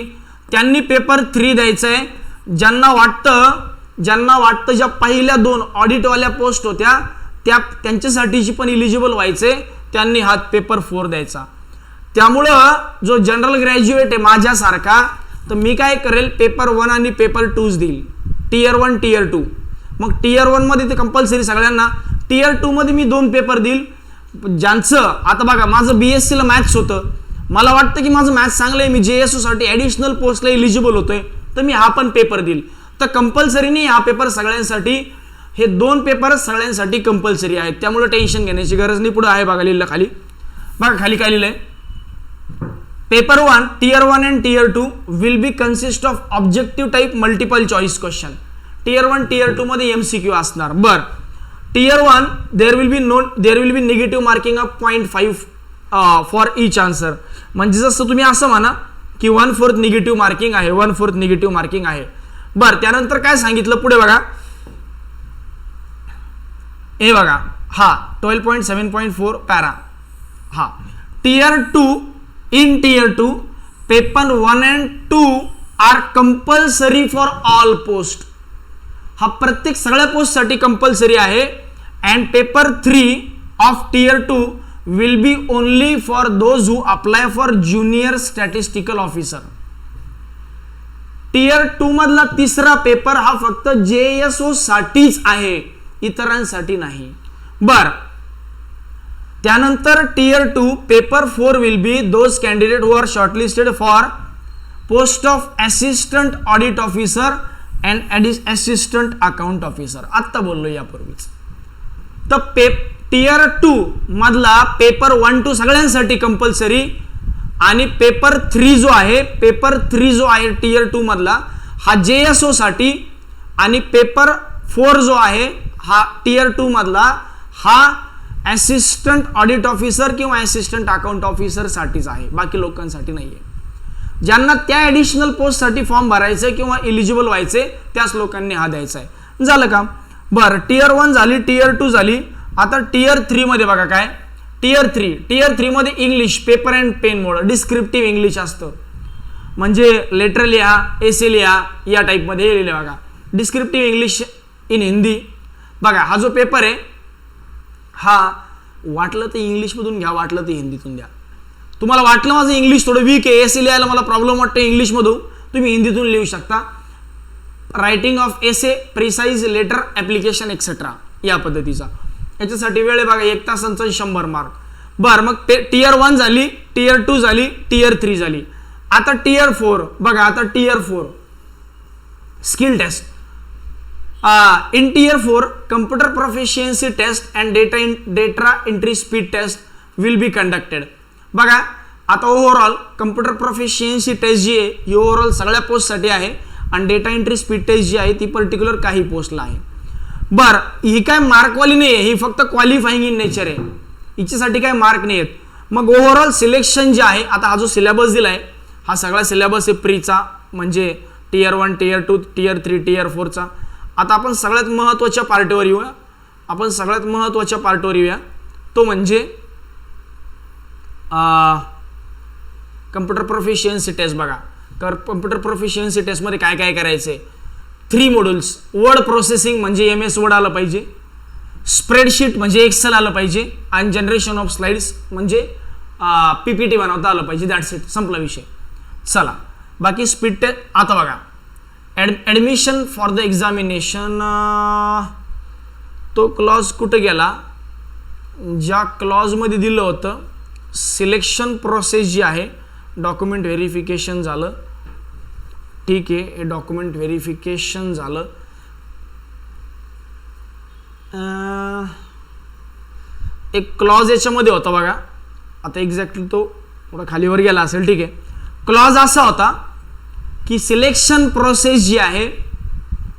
त्यांनी पेपर 3 द्यायचा आहे. ज्यांना वाटतं ज्या पहिल्या 2 ऑडिटवाल्या पोस्ट होत्या त्यांच्यासाठीची पण इलिजिबल व्हायचे, त्यांनी हा पेपर 4 द्यायचा. त्यामुळं जो जनरल ग्रॅज्युएट आहे माझ्यासारखा, तर मी काय करेल, पेपर 1 आणि पेपर 2 देईल. Tier 1 tier 2. मग टियर 1 मध्ये ते कंपल्सरी सगळ्यांना, टियर 2 मध्ये मी 2 पेपर देईल. ज्यांचं आता बघा, माझं BSc ला मॅथ्स होतं, मला वाटतं की माझं मॅथ्स चांगलं आहे, मी JSO साठी ॲडिशनल पोस्टला इलिजिबल होतोय, तर मी हा पण पेपर देईल. तर कंपल्सरी नाही हा पेपर सगळ्यांसाठी, हे 2 पेपर सगळ्यांसाठी कंपल्सरी आहेत. त्यामुळे टेन्शन घेण्याची गरज नाही. पुढे आहे बघा लिहिलं खाली, बघा खाली काय लिहिलंय, paper 1 tier 1 and tier 2 will be consist of objective type multiple choice question. Tier 1 tier 2 मध्ये MCQ असणार. बर, tier 1 there will be negative marking of 0.5 for each answer. म्हणजे जसं तुम्ही असं म्हणा की 1/4 निगेटिव्ह मार्किंग आहे, 1/4 निगेटिव्ह मार्किंग आहे. बर, त्यानंतर काय सांगितलं पुढे बघा, हे बघा, हा 12.7.4 पॅरा. हा tier 2, in tier 2 paper 1 and 2 are compulsory for all post. हा प्रत्येक सगळ्या पोस्ट साठी कंपल्सरी आहे. and paper 3 of tier 2 will be only for those who apply for junior statistical officer. Tier 2 मधला तिसरा पेपर हा फक्त JSO साठीच आहे, इतरांसाठी नाही. बर, त्यानंतर tier 2 paper 4 will be those candidate who are shortlisted for post of assistant audit officer and assistant account officer. आत्ता बोललो यापूर्वीच. तर टियर 2 मधला पेपर 1 2 सगळ्यांसाठी कंपल्सरी, आणि पेपर 3 जो आहे टियर 2 मधला हा JSO साठी, आणि पेपर 4 जो आहे हा टियर 2 मधला हा असिस्टंट ऑडिट ऑफिसर किंवा असिस्टंट अकाउंट ऑफिसर साठीच आहे, बाकी लोकांसाठी नाहीये. ज्यांना त्या ॲडिशनल पोस्ट साठी फॉर्म भरायचे किंवा इलिजिबल व्हायचे त्याच लोकांनी हा द्यायचा आहे. झालं का? बरं, टियर 1 झाली, टियर 2 झाली. आता टियर 3 मध्ये बघा काय, टियर 3 मध्ये English paper and pen mode, descriptive English असतं, म्हणजे लेटर लिहा, एसे लिहा, या टाईप मध्ये लिहिले बघा. Descriptive English in Hindi. बघा हा जो पेपर आहे हा वाटलं तर इंग्लिशमधून घ्या, वाटलं तर हिंदीतून द्या. तुम्हाला वाटलं माझं इंग्लिश थोडं वीक आहे, एसे लिहायला मला प्रॉब्लेम वाटतो इंग्लिशमधून, तुम्ही हिंदीतून लिहू शकता. Writing of essay, precise letter, application etcetera या पद्धतीचा. याच्यासाठी वेळ आहे बघा 1 तासांचा 100 मार्क. बरं मग ते टियर 1 झाली, टियर 2 झाली, टियर 3 झाली. आता टियर 4 बघा. आता tier 4 skill test. In tier 4 computer proficiency test and data entry speed test will be conducted. बघा आता ओव्हरऑल कम्प्युटर प्रोफिशियन्सी टेस्ट जी आहे ही ओव्हरऑल सगळ्या पोस्टसाठी आहे आणि डेटा एंट्री स्पीड टेस्ट जी आहे ती पर्टिक्युलर काही पोस्टला आहे. बरं ही काय मार्कवाली नाही आहे, ही फक्त क्वालिफाईंग इन नेचर आहे, हिच्यासाठी काय मार्क नाही आहेत. मग ओव्हरऑल सिलेक्शन जे आहे, आता हा जो सिलेबस दिला आहे हा सगळा सिलेबस आहे प्रीचा, म्हणजे टियर 1, टियर 2, टियर 3, टियर 4चा. आता आपण सगळ्यात महत्त्वाच्या पार्टवर येऊया. तो म्हणजे कम्प्युटर प्रोफिशियन्सी टेस्ट. बघा कम्प्युटर प्रोफिशियन्सी टेस्टमध्ये काय काय करायचं आहे. 3 मॉड्यूल्स. वर्ड प्रोसेसिंग म्हणजे MS वर्ड आलं पाहिजे, स्प्रेडशीट म्हणजे एक्सेल आलं पाहिजे आणि जनरेशन ऑफ स्लाइड्स म्हणजे PPT बनवता आलं पाहिजे. दॅट्स इट, संपला विषय. चला बाकी स्पीड टेस्ट. आता बघा ॲडमिशन फॉर द एक्झामिनेशन, तो क्लॉज कुठे गेला, ज्या क्लॉजमध्ये दिलं होतं सिलेक्शन प्रोसेस जी आहे, डॉक्युमेंट व्हेरिफिकेशन झालं, ठीक आहे, हे डॉक्युमेंट व्हेरिफिकेशन झालं. एक क्लॉज याच्यामध्ये होता बघा, आता एक्झॅक्टली तो थोडा खालीवर गेला असेल, ठीक आहे. क्लॉज असा होता की सिलेक्शन प्रोसेस जी आहे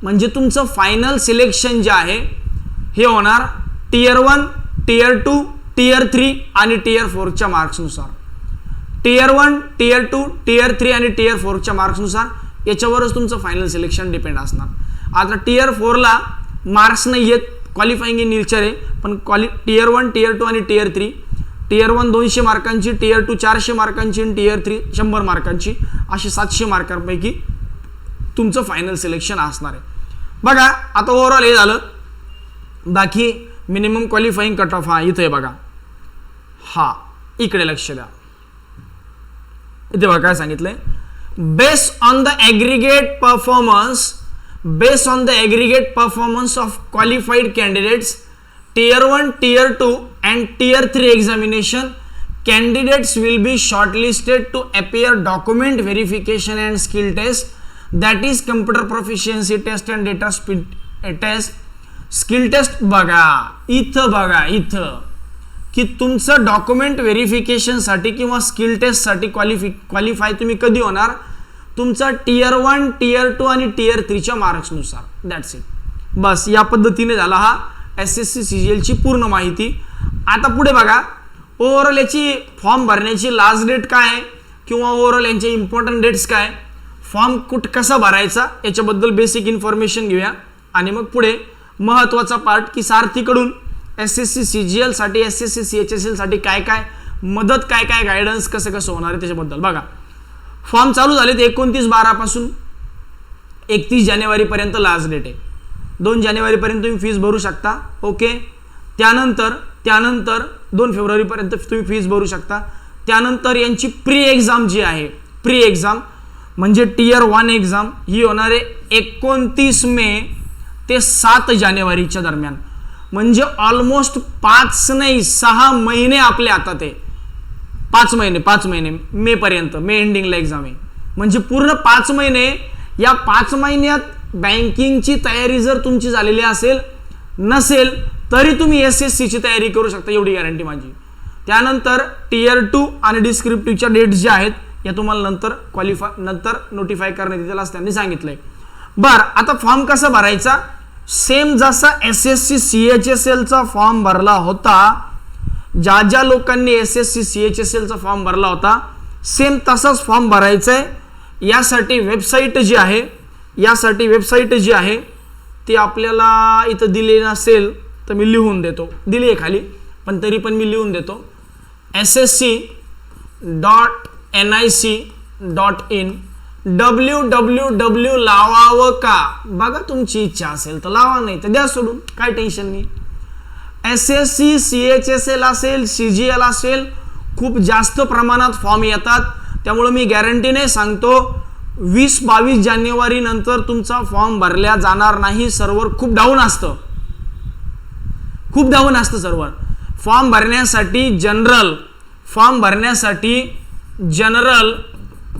म्हणजे तुमचं फायनल सिलेक्शन जे आहे हे होणार टियर 1, टियर 2, टियर 3 आणि टियर 4च्या मार्क्सनुसार. टियर 1, टियर 2, टियर 3 आणि टियर 4च्या मार्क्सनुसार याच्यावरच तुमचं फायनल सिलेक्शन डिपेंड असणार. आता टियर 4ला मार्क्स नाही आहेत, क्वालिफाईंग इन नेचर आहे, पण टियर 1, टियर 2 आणि टियर 3, टियर 1 200 मार्कांची, टियर 2 400 मार्कांची आणि टियर 3 100 मार्कांची, अशी 700 मार्कांपैकी तुमचं फायनल सिलेक्शन असणार आहे. बघा आता ओव्हरऑल हे झालं. बाकी मिनिमम क्वालिफाईंग कट ऑफ हा इथं आहे बघा, हा इकडे लक्ष द्या. इथे बघा काय सांगितलंय, based on the aggregate performance of qualified candidates tier 1, tier 2 and tier 3 examination, candidates will be shortlisted to appear document verification and skill test, that is computer proficiency test and data speed test. skill test बघा इथं की तुमचं document व्हेरिफिकेशनसाठी किंवा skill टेस्टसाठी qualify तुम्ही कधी होणार, तुमचा टियर 1, टियर 2 आणि टियर 3च्या मार्क्सनुसार. That's it. बस या पद्धतीने झाला हा SSC CGL ची पूर्ण माहिती. आता पुढे बघा ओव्हरऑल याची फॉर्म भरण्याची लास्ट डेट काय आहे किंवा ओव्हरऑल यांचे इम्पॉर्टंट डेट्स काय, फॉर्म कसा भरायचा याच्याबद्दल बेसिक इन्फॉर्मेशन घेऊया आणि मग पुढे महत्त्वाचा पार्ट की सारथीकडून SSC CGL साठी, SSC CHSL साठी काय काय मदत, काय काय गायडन्स कसं होणार आहे त्याच्याबद्दल. बघा फॉर्म चालू झालेत 29/12 पासून 31 जानेवारीपर्यंत लास्ट डेट आहे. 2 जानेवारीपर्यंत तुम्ही फीस भरू शकता. ओके. त्यानंतर 2 फेब्रुवारीपर्यंत तुम्ही फीस भरू शकता. त्यानंतर यांची प्री एक्झाम जी आहे, प्री एक्झाम म्हणजे टियर 1 एक्झाम ही होणार आहे 29 मे ते 7 जानेवारीच्या दरम्यान. म्हणजे ऑलमोस्ट 5 नाही 6 महिने आपल्या हातात आहे. 5 महिने मे पर्यंत, मे एंडिंगला एक्झाम आहे. म्हणजे पूर्ण 5 महिने. या 5 महिन्यात बँकिंगची तयारी जर तुमची झालेली नसेल तरी तुम्ही SSCची तयारी करू शकता, एवढी गॅरंटी माझी. त्यानंतर टियर 2 आणि डिस्क्रिप्टिव्हच्या डेट्स ज्या आहेत या तुम्हाला नंतर नोटिफाय करण्यात येतील असं त्यांनी सांगितलंय. बरं आता फॉर्म कसा भरायचा, सेम जसा SSC CHSLचा फॉर्म भरला होता, ज्या लोकांनी SSC CHSLचा फॉर्म भरला होता सेम तसाच फॉर्म भरायचा आहे. यासाठी वेबसाईट जी आहे ती आपल्याला इथं दिली नसेल तर मी लिहून देतो, दिली आहे खाली पण तरी पण मी लिहून देतो. ssc.nic.in www लावावं का, बघा तुमची इच्छा असेल तर लावा, नाही तर द्या सोडून, काय टेन्शन नाही. SSC CHSL असेल, CGL असेल, खूप जास्त प्रमाणात फॉर्म येतात. त्यामुळे मी गॅरंटीने सांगतो 20-22 जानेवारी नंतर तुमचा फॉर्म भरल्या जाणार नाही. सर्व्हर खूप डाऊन असतं, खूप डाऊन असतं सर्व्हर. फॉर्म भरण्यासाठी जनरल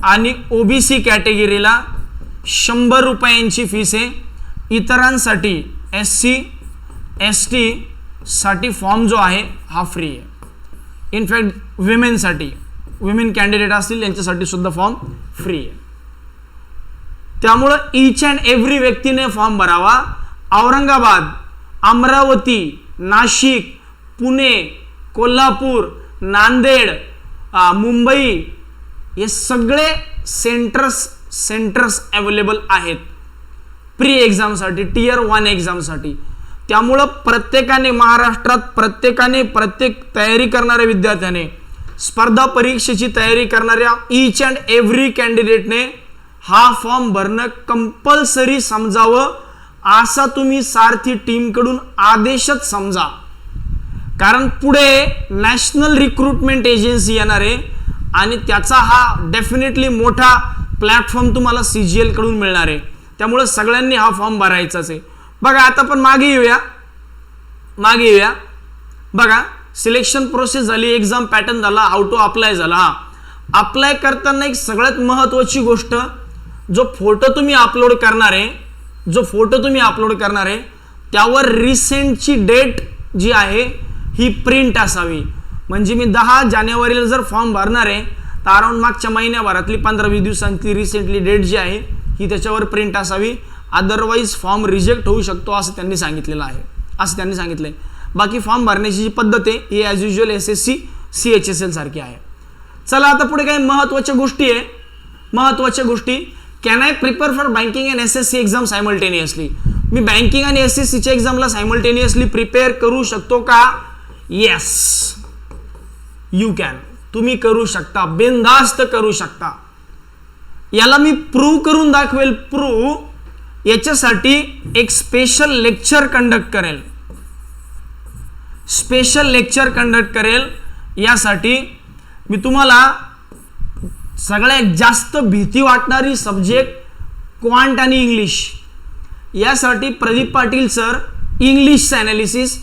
आणि ओबीसी कॅटेगरीला 100 रुपयांची फीस आहे. इतरांसाठी SC ST साठी फॉर्म जो आहे हा फ्री आहे. इनफॅक्ट विमेन कॅन्डिडेट असतील त्यांच्यासाठी सुद्धा फॉर्म फ्री आहे. त्यामुळं ईच अँड एव्हरी व्यक्तीने फॉर्म भरावा. औरंगाबाद, अमरावती, नाशिक, पुणे, कोल्हापूर, नांदेड, मुंबई हे सगळे सेंटर्स अवेलेबल आहेत प्री एक्झामसाठी, टियर 1 एक्झामसाठी. त्यामुळं प्रत्येकाने महाराष्ट्रात प्रत्येक तयारी करणाऱ्या विद्यार्थ्याने, स्पर्धा परीक्षेची तयारी करणाऱ्या ईच अँड एव्हरी कॅन्डिडेटने हा फॉर्म भरणं कंपल्सरी समजावं, असा तुम्ही सारथी टीमकडून आदेशच समजा. कारण पुढे नॅशनल रिक्रुटमेंट एजन्सी येणार आहे आणि त्याचा हा डेफिनेटली मोठा प्लॅटफॉर्म तुम्हाला CGL कडून मिळणार आहे. त्यामुळे सगळ्यांनी हा फॉर्म भरायचाच आहे. बघा आता पण मागे येऊया. बघा सिलेक्शन प्रोसेस झाली, एक्झाम पॅटर्न झाला, हाऊ टू अप्लाय झाला. अप्लाय करताना एक सगळ्यात महत्त्वाची गोष्ट, जो फोटो तुम्ही अपलोड करणार आहे त्यावर रिसेंटची डेट जी आहे ही प्रिंट असावी. म्हणजे मी 10 जानेवारीला जर फॉर्म भरणार आहे तर अराउंड मागच्या महिन्याभरातली 15-20 दिवसांची रिसेंटली डेट जी आहे ही त्याच्यावर प्रिंट असावी. अदरवाईज फॉर्म रिजेक्ट होऊ शकतो असं त्यांनी सांगितलेलं आहे, असं त्यांनी सांगितलंय. बाकी फॉर्म भरण्याची जी पद्धत आहे ही ॲज युजल SSC CHSL सारखी आहे. चला आता पुढे काही महत्त्वाच्या गोष्टी. Can I prepare for banking and SSC exam simultaneously? Me banking आणि SSCच्या एक्झामला सायमल्टेनियसली प्रिपेअर करू शकतो का? Yes, you can. तुम्ही करू शकता, बिनधास्त करू शकता. याला मी प्रूव्ह करून दाखवेल. याच्यासाठी एक स्पेशल लेक्चर कंडक्ट करेल. यासाठी मी तुम्हाला सगळ्यात जास्त भीती वाटणारी सब्जेक्ट क्वांट आणि इंग्लिश, यासाठी प्रदीप पाटील सर इंग्लिशचं ॲनालिसिस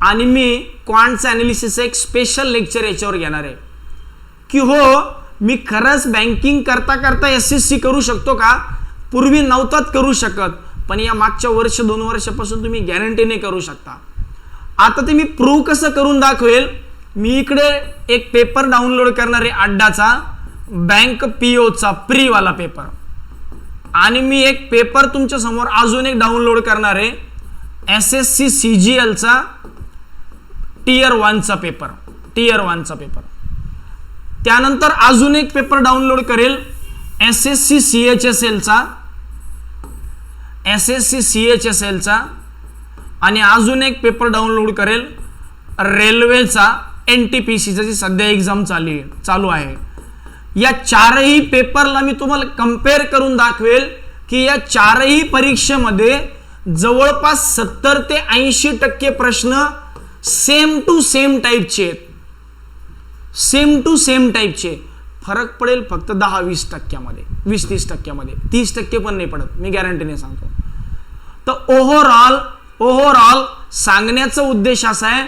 आणि मी क्वांटचं ॲनालिसिस एक स्पेशल लेक्चर याच्यावर घेणार आहे की हो मी खरंच बँकिंग करता SSC करू शकतो का? पूर्वी नव्हतात करू शकत, पण या मागच्या 1-2 वर्षापासून तुम्ही गॅरंटीने करू शकता. आता ते मी प्रूव्ह कसं करून दाखवेल. मी इकडे एक पेपर डाउनलोड करणार आहे अड्डाचा, बँक POचा प्रीवाला पेपर, आणि मी एक पेपर तुमच्या समोर अजून एक डाउनलोड करणार आहे SSC CGLचा टियर 1चा पेपर. त्यानंतर अजून एक पेपर डाउनलोड करेल SSC CHSLचा आणि अजून एक पेपर डाउनलोड करेल रेल्वेचा NTPCचा, जी सध्या एक्झाम चालू आहे. या 4ही पेपरला मी तुम्हाला कंपेअर करून दाखवेल की या 4ही परीक्षेमध्ये जवळपास 70 ते 80% प्रश्न सेम टू सेम टाईपचे. फरक पडेल फक्त 10-20 टक्क्यामध्ये, 20-30 टक्क्यामध्ये, 30 टक्के पण नाही पडत, मी गॅरंटीने सांगतो. तर ओव्हरऑल सांगण्याचा उद्देश असा आहे,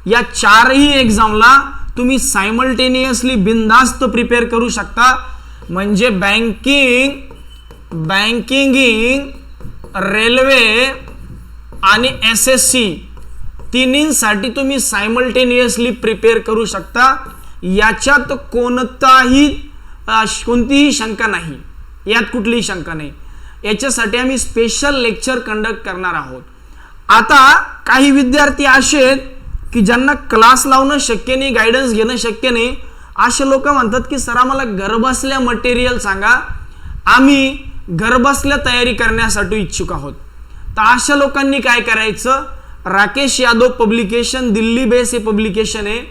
या 4ही एक्झामला तुम्ही सायमल्टेनियसली बिनधास्त प्रिपेअर करू शकता. म्हणजे बँकिंग, रेल्वे आणि SSC तिन्हींसाठी तुम्ही सायमल्टेनियसली प्रिपेअर करू शकता. याच्यात कोणतीही शंका नाही, यात कुठलीही शंका नाही. याच्यासाठी आम्ही स्पेशल लेक्चर कंडक्ट करणार आहोत. आता काही विद्यार्थी असे आहेत की ज्यांना क्लास लावणं शक्य नाही, गायडन्स घेणं शक्य नाही, असे लोक म्हणतात की सर आम्हाला घरबसल्या मटेरियल सांगा, आम्ही घरबसल्या तयारी करण्यासाठी इच्छुक आहोत. तर अशा लोकांनी काय करायचं, राकेश यादव पब्लिकेशन, दिल्ली बेस हे पब्लिकेशन आहे.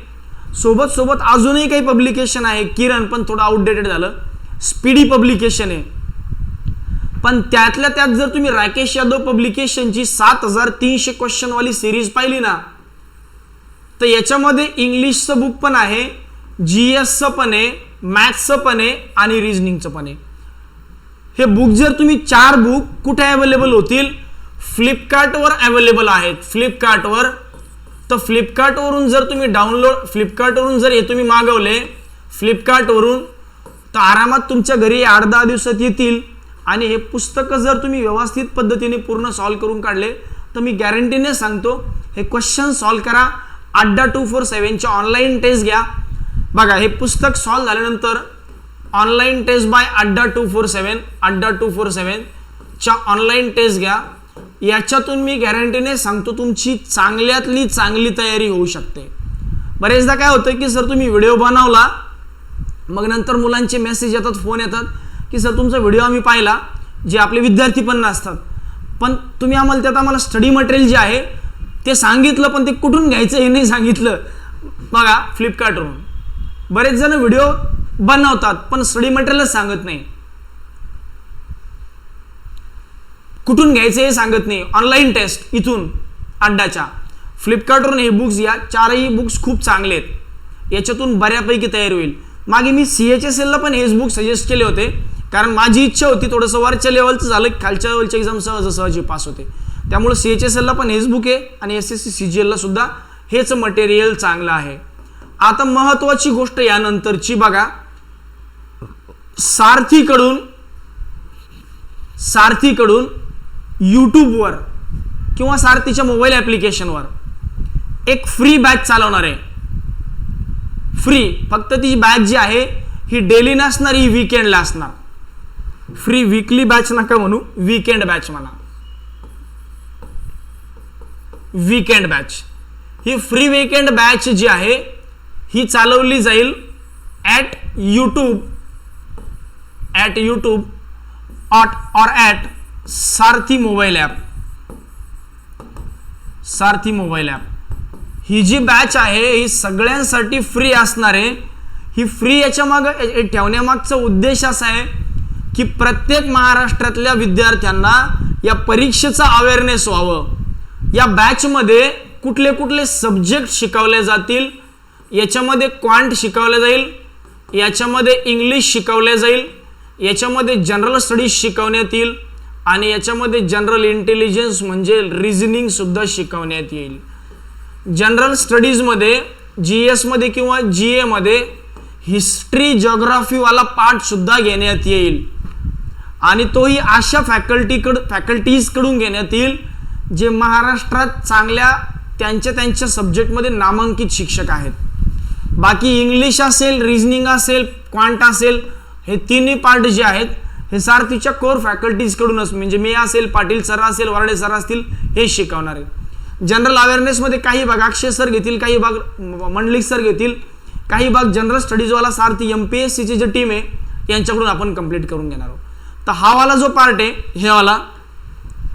सोबत अजूनही काही पब्लिकेशन आहे, किरण पण थोडं आउटडेटेड झालं, स्पीडी पब्लिकेशन आहे. पण त्यातल्या त्यात जर तुम्ही राकेश यादव पब्लिकेशनची 7300 क्वेश्चनवाली सिरीज पाहिली ना, तर याच्यामध्ये इंग्लिशचं बुक पण आहे, GSचं पण आहे, मॅथ्सचं पण आहे आणि रिझनिंगचं पण आहे. हे बुक जर तुम्ही 4 बुक कुठे अवेलेबल होतील, फ्लिपकार्टवर अवेलेबल आहेत, फ्लिपकार्टवर. तर फ्लिपकार्टवरून जर तुम्ही फ्लिपकार्टवरून जर हे तुम्ही मागवले फ्लिपकार्टवरून, तर आरामात तुमच्या घरी 8-10 दिवसात येतील. आणि हे पुस्तकं जर तुम्ही व्यवस्थित पद्धतीने पूर्ण सॉल्व्ह करून काढले तर मी गॅरंटीने सांगतो हे क्वेश्चन सॉल्व्ह करा. अड्डा 247च्या ऑनलाईन टेस्ट घ्या. बघा हे पुस्तक सॉल्व्ह झाल्यानंतर ऑनलाईन टेस्ट बाय अड्डा 247च्या ऑनलाईन टेस्ट घ्या. याच्यातून मी गॅरंटीने सांगतो तुमची चांगल्यातली चांगली तयारी होऊ शकते. बरेचदा काय होतं की सर तुम्ही व्हिडिओ बनवला, मग नंतर मुलांचे मेसेज येतात, फोन येतात की सर तुमचा व्हिडिओ आम्ही पाहिला, जे आपले विद्यार्थी पण नसतात, पण तुम्ही आम्हाला स्टडी मटेरियल जे आहे ते सांगितलं, पण ते कुठून घ्यायचं हे नाही सांगितलं. बघा फ्लिपकार्टवरून बरेच जण व्हिडिओ बनवतात पण स्टडी मटेरियलच सांगत नाही, कुठून घ्यायचं हे सांगत नाही. ऑनलाईन टेस्ट इथून अड्डाच्या फ्लिपकार्टवरून हे बुक्स घ्या. 4ही बुक्स खूप चांगले आहेत, याच्यातून बऱ्यापैकी तयारी होईल. मागे मी CHSL ला पण हेच बुक सजेस्ट केले होते, कारण माझी इच्छा होती थोडंसं वरच्या लेवलचं झालं, खालच्या लेवलच्या एक्झाम सहजी पास होते. त्यामुळे CHSL ला पण हेच बुक आहे आणि SSC CGL ला सुद्धा हेच मटेरियल चांगलं आहे. आता महत्वाची गोष्ट यानंतरची बघा, सारथीकडून यूट्यूबवर किंवा सारथीच्या मोबाईल ॲप्लिकेशनवर एक फ्री बॅच चालवणार आहे. फ्री, फक्त ती बॅच जी आहे ही डेली नसणार, ही वीकेंडला असणार. फ्री वीकली बॅच नका म्हणू, वीकेंड बॅच म्हणा. वीकेंड बॅच, ही फ्री वीकेंड बॅच जी आहे ही चालवली जाईल ॲट यूट्यूब और at Sarathi mobile app. Sarathi mobile app ही जी बॅच आहे ही सगळ्यांसाठी फ्री असणार आहे. ही फ्री याच्या मागे ठेवण्यामागचा उद्देश असा आहे की प्रत्येक महाराष्ट्रातल्या विद्यार्थ्यांना या परीक्षेचा अवेअरनेस व्हावं. या बॅचमध्ये कुठले कुठले सब्जेक्ट शिकवले जातील, याच्यामध्ये क्वांट शिकवले जाईल, याच्यामध्ये इंग्लिश शिकवले जाईल, याच्यामध्ये जनरल स्टडीज शिकवण्यात येईल आणि याच्यामध्ये जनरल इंटेलिजन्स म्हणजे रिझनिंग सुद्धा शिकवण्यात येईल. जनरल स्टडीजमध्ये GS मध्ये किंवा GA मध्ये हिस्ट्री जिओग्राफीवाला पार्ट सुद्धा घेण्यात येईल आणि तोही अशा फॅकल्टीजकडून घेण्यात येईल जे महाराष्ट्रात चांगल्या त्यांच्या सब्जेक्टमध्ये नामांकित शिक्षक आहेत. बाकी इंग्लिश असेल, रिझनिंग असेल, क्वांट असेल, हे तिन्ही पार्ट जे आहेत हे सारथीच्या कोर फॅकल्टीजकडूनच, म्हणजे मी असेल, पाटील सर असेल, वराडे सर असतील, हे शिकवणार आहे. जनरल अवेअरनेसमध्ये काही भाग अक्षय सर घेतील, काही भाग मंडलिक सर घेतील, काही भाग जनरल स्टडीजवाला सारथी MPSCची जी टीम आहे यांच्याकडून आपण कंप्लीट करून घेणार आहोत. तर हा वाला जो पार्ट आहे हे वाला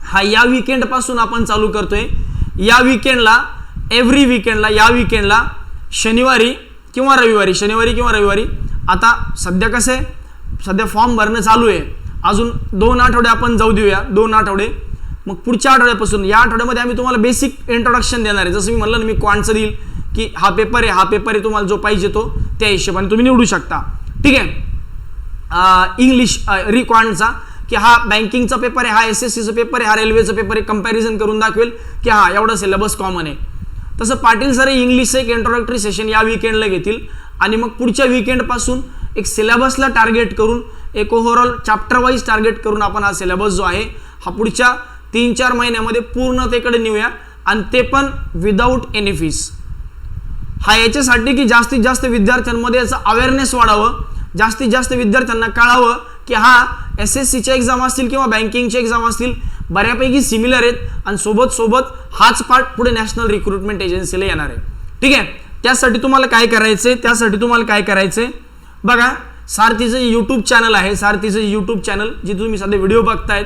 हा या वीकेंड पासून आपण चालू करतोय. या वीकेंडला एव्हरी वीकेंडला या वीकेंडला शनिवारी किंवा रविवारी आता सध्या कसं आहे, सध्या फॉर्म भरणं चालू आहे, अजून 2 आठवडे आपण जाऊ देऊया, 2 आठवडे. मग पुढच्या आठवड्यापासून या आठवड्यामध्ये आम्ही तुम्हाला बेसिक इंट्रोडक्शन देणार आहे. जसं मी म्हणलं ना, मी क्वांटचं देईल की हा पेपर आहे, तुम्हाला जो पाहिजे तो त्या हिशोबाने तुम्ही निवडू शकता. ठीक आहे. इंग्लिश क्वांटचा की हा बँकिंगचा पेपर आहे, हा SSCचा पेपर आहे, हा रेल्वेचा पेपर आहे, कंपॅरिझन करून दाखवेल की हा एवढा सिलेबस कॉमन आहे. तसं पाटील सर इंग्लिशचं एक इंट्रोडक्टरी सेशन या वीकेंडला घेतील आणि मग पुढच्या वीकेंडपासून एक सिलेबसला टार्गेट करून, एक ओव्हरऑल चॅप्टर वाईज टार्गेट करून आपण हा सिलेबस जो आहे हा पुढच्या 3-4 महिन्यामध्ये पूर्णतेकडे नेऊया आणि ते पण विदाऊट एनी फीस. हा याच्यासाठी की जास्तीत जास्त विद्यार्थ्यांमध्ये याचा अवेअरनेस वाढावं, जास्तीत जास्त विद्यार्थ्यांना कळावं की हा SSCच्या एक्झाम असतील किंवा बँकिंगच्या एक्झाम असतील बऱ्यापैकी सिमिलर आहेत आणि सोबत हाच पार्ट पुढे नॅशनल रिक्रुटमेंट एजन्सीला येणार आहे. ठीक आहे. त्यासाठी तुम्हाला काय करायचंय बघा, सारथीचं यूट्यूब चॅनल आहे, सारथीचं यूट्यूब चॅनल जे तुम्ही सध्या व्हिडिओ बघतायत,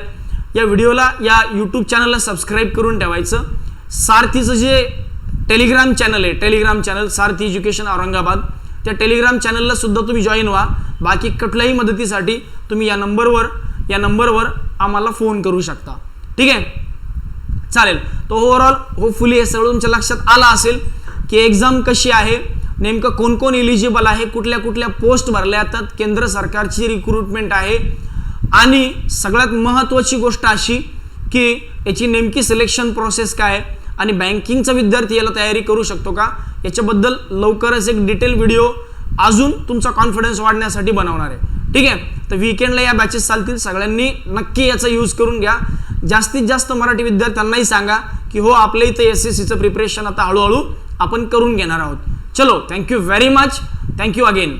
या व्हिडिओला या यूट्यूब चॅनलला सबस्क्राईब करून ठेवायचं. सारथीचं जे टेलिग्राम चॅनल आहे, टेलिग्राम चॅनल सारथी एज्युकेशन औरंगाबाद, त्या टेलिग्राम चॅनलला सुद्धा तुम्ही जॉईन व्हा. बाकी कुठल्याही मदतीसाठी तुम्ही या नंबरवर आम्हाला फोन करू शकता. ठीक आहे, चालेल. तो ओव्हरऑल होपफुली हे सगळं तुमच्या लक्षात आलं असेल की एक्झाम कशी आहे, नेमकं कोण कोण एलिजिबल आहे, कुठल्या कुठल्या पोस्ट भरल्या जातात, केंद्र सरकारची रिक्रुटमेंट आहे आणि सगळ्यात महत्त्वाची गोष्ट अशी की याची नेमकी सिलेक्शन प्रोसेस काय आहे आणि बँकिंगचा विद्यार्थी याला तयारी करू शकतो का, याच्याबद्दल लवकरच एक डिटेल व्हिडिओ अजून तुमचा कॉन्फिडन्स वाढण्यासाठी बनवणार आहे. ठीक आहे, तर वीकेंडला या बॅचेस चालतील. सगळ्यांनी नक्की याचा यूज करून घ्या. जास्तीत जास्त मराठी विद्यार्थ्यांनाही सांगा की हो आपल्या इथे SSCचं प्रिपरेशन आता हळूहळू आपण करून घेणार आहोत. चलो, thank you very much. Thank you again.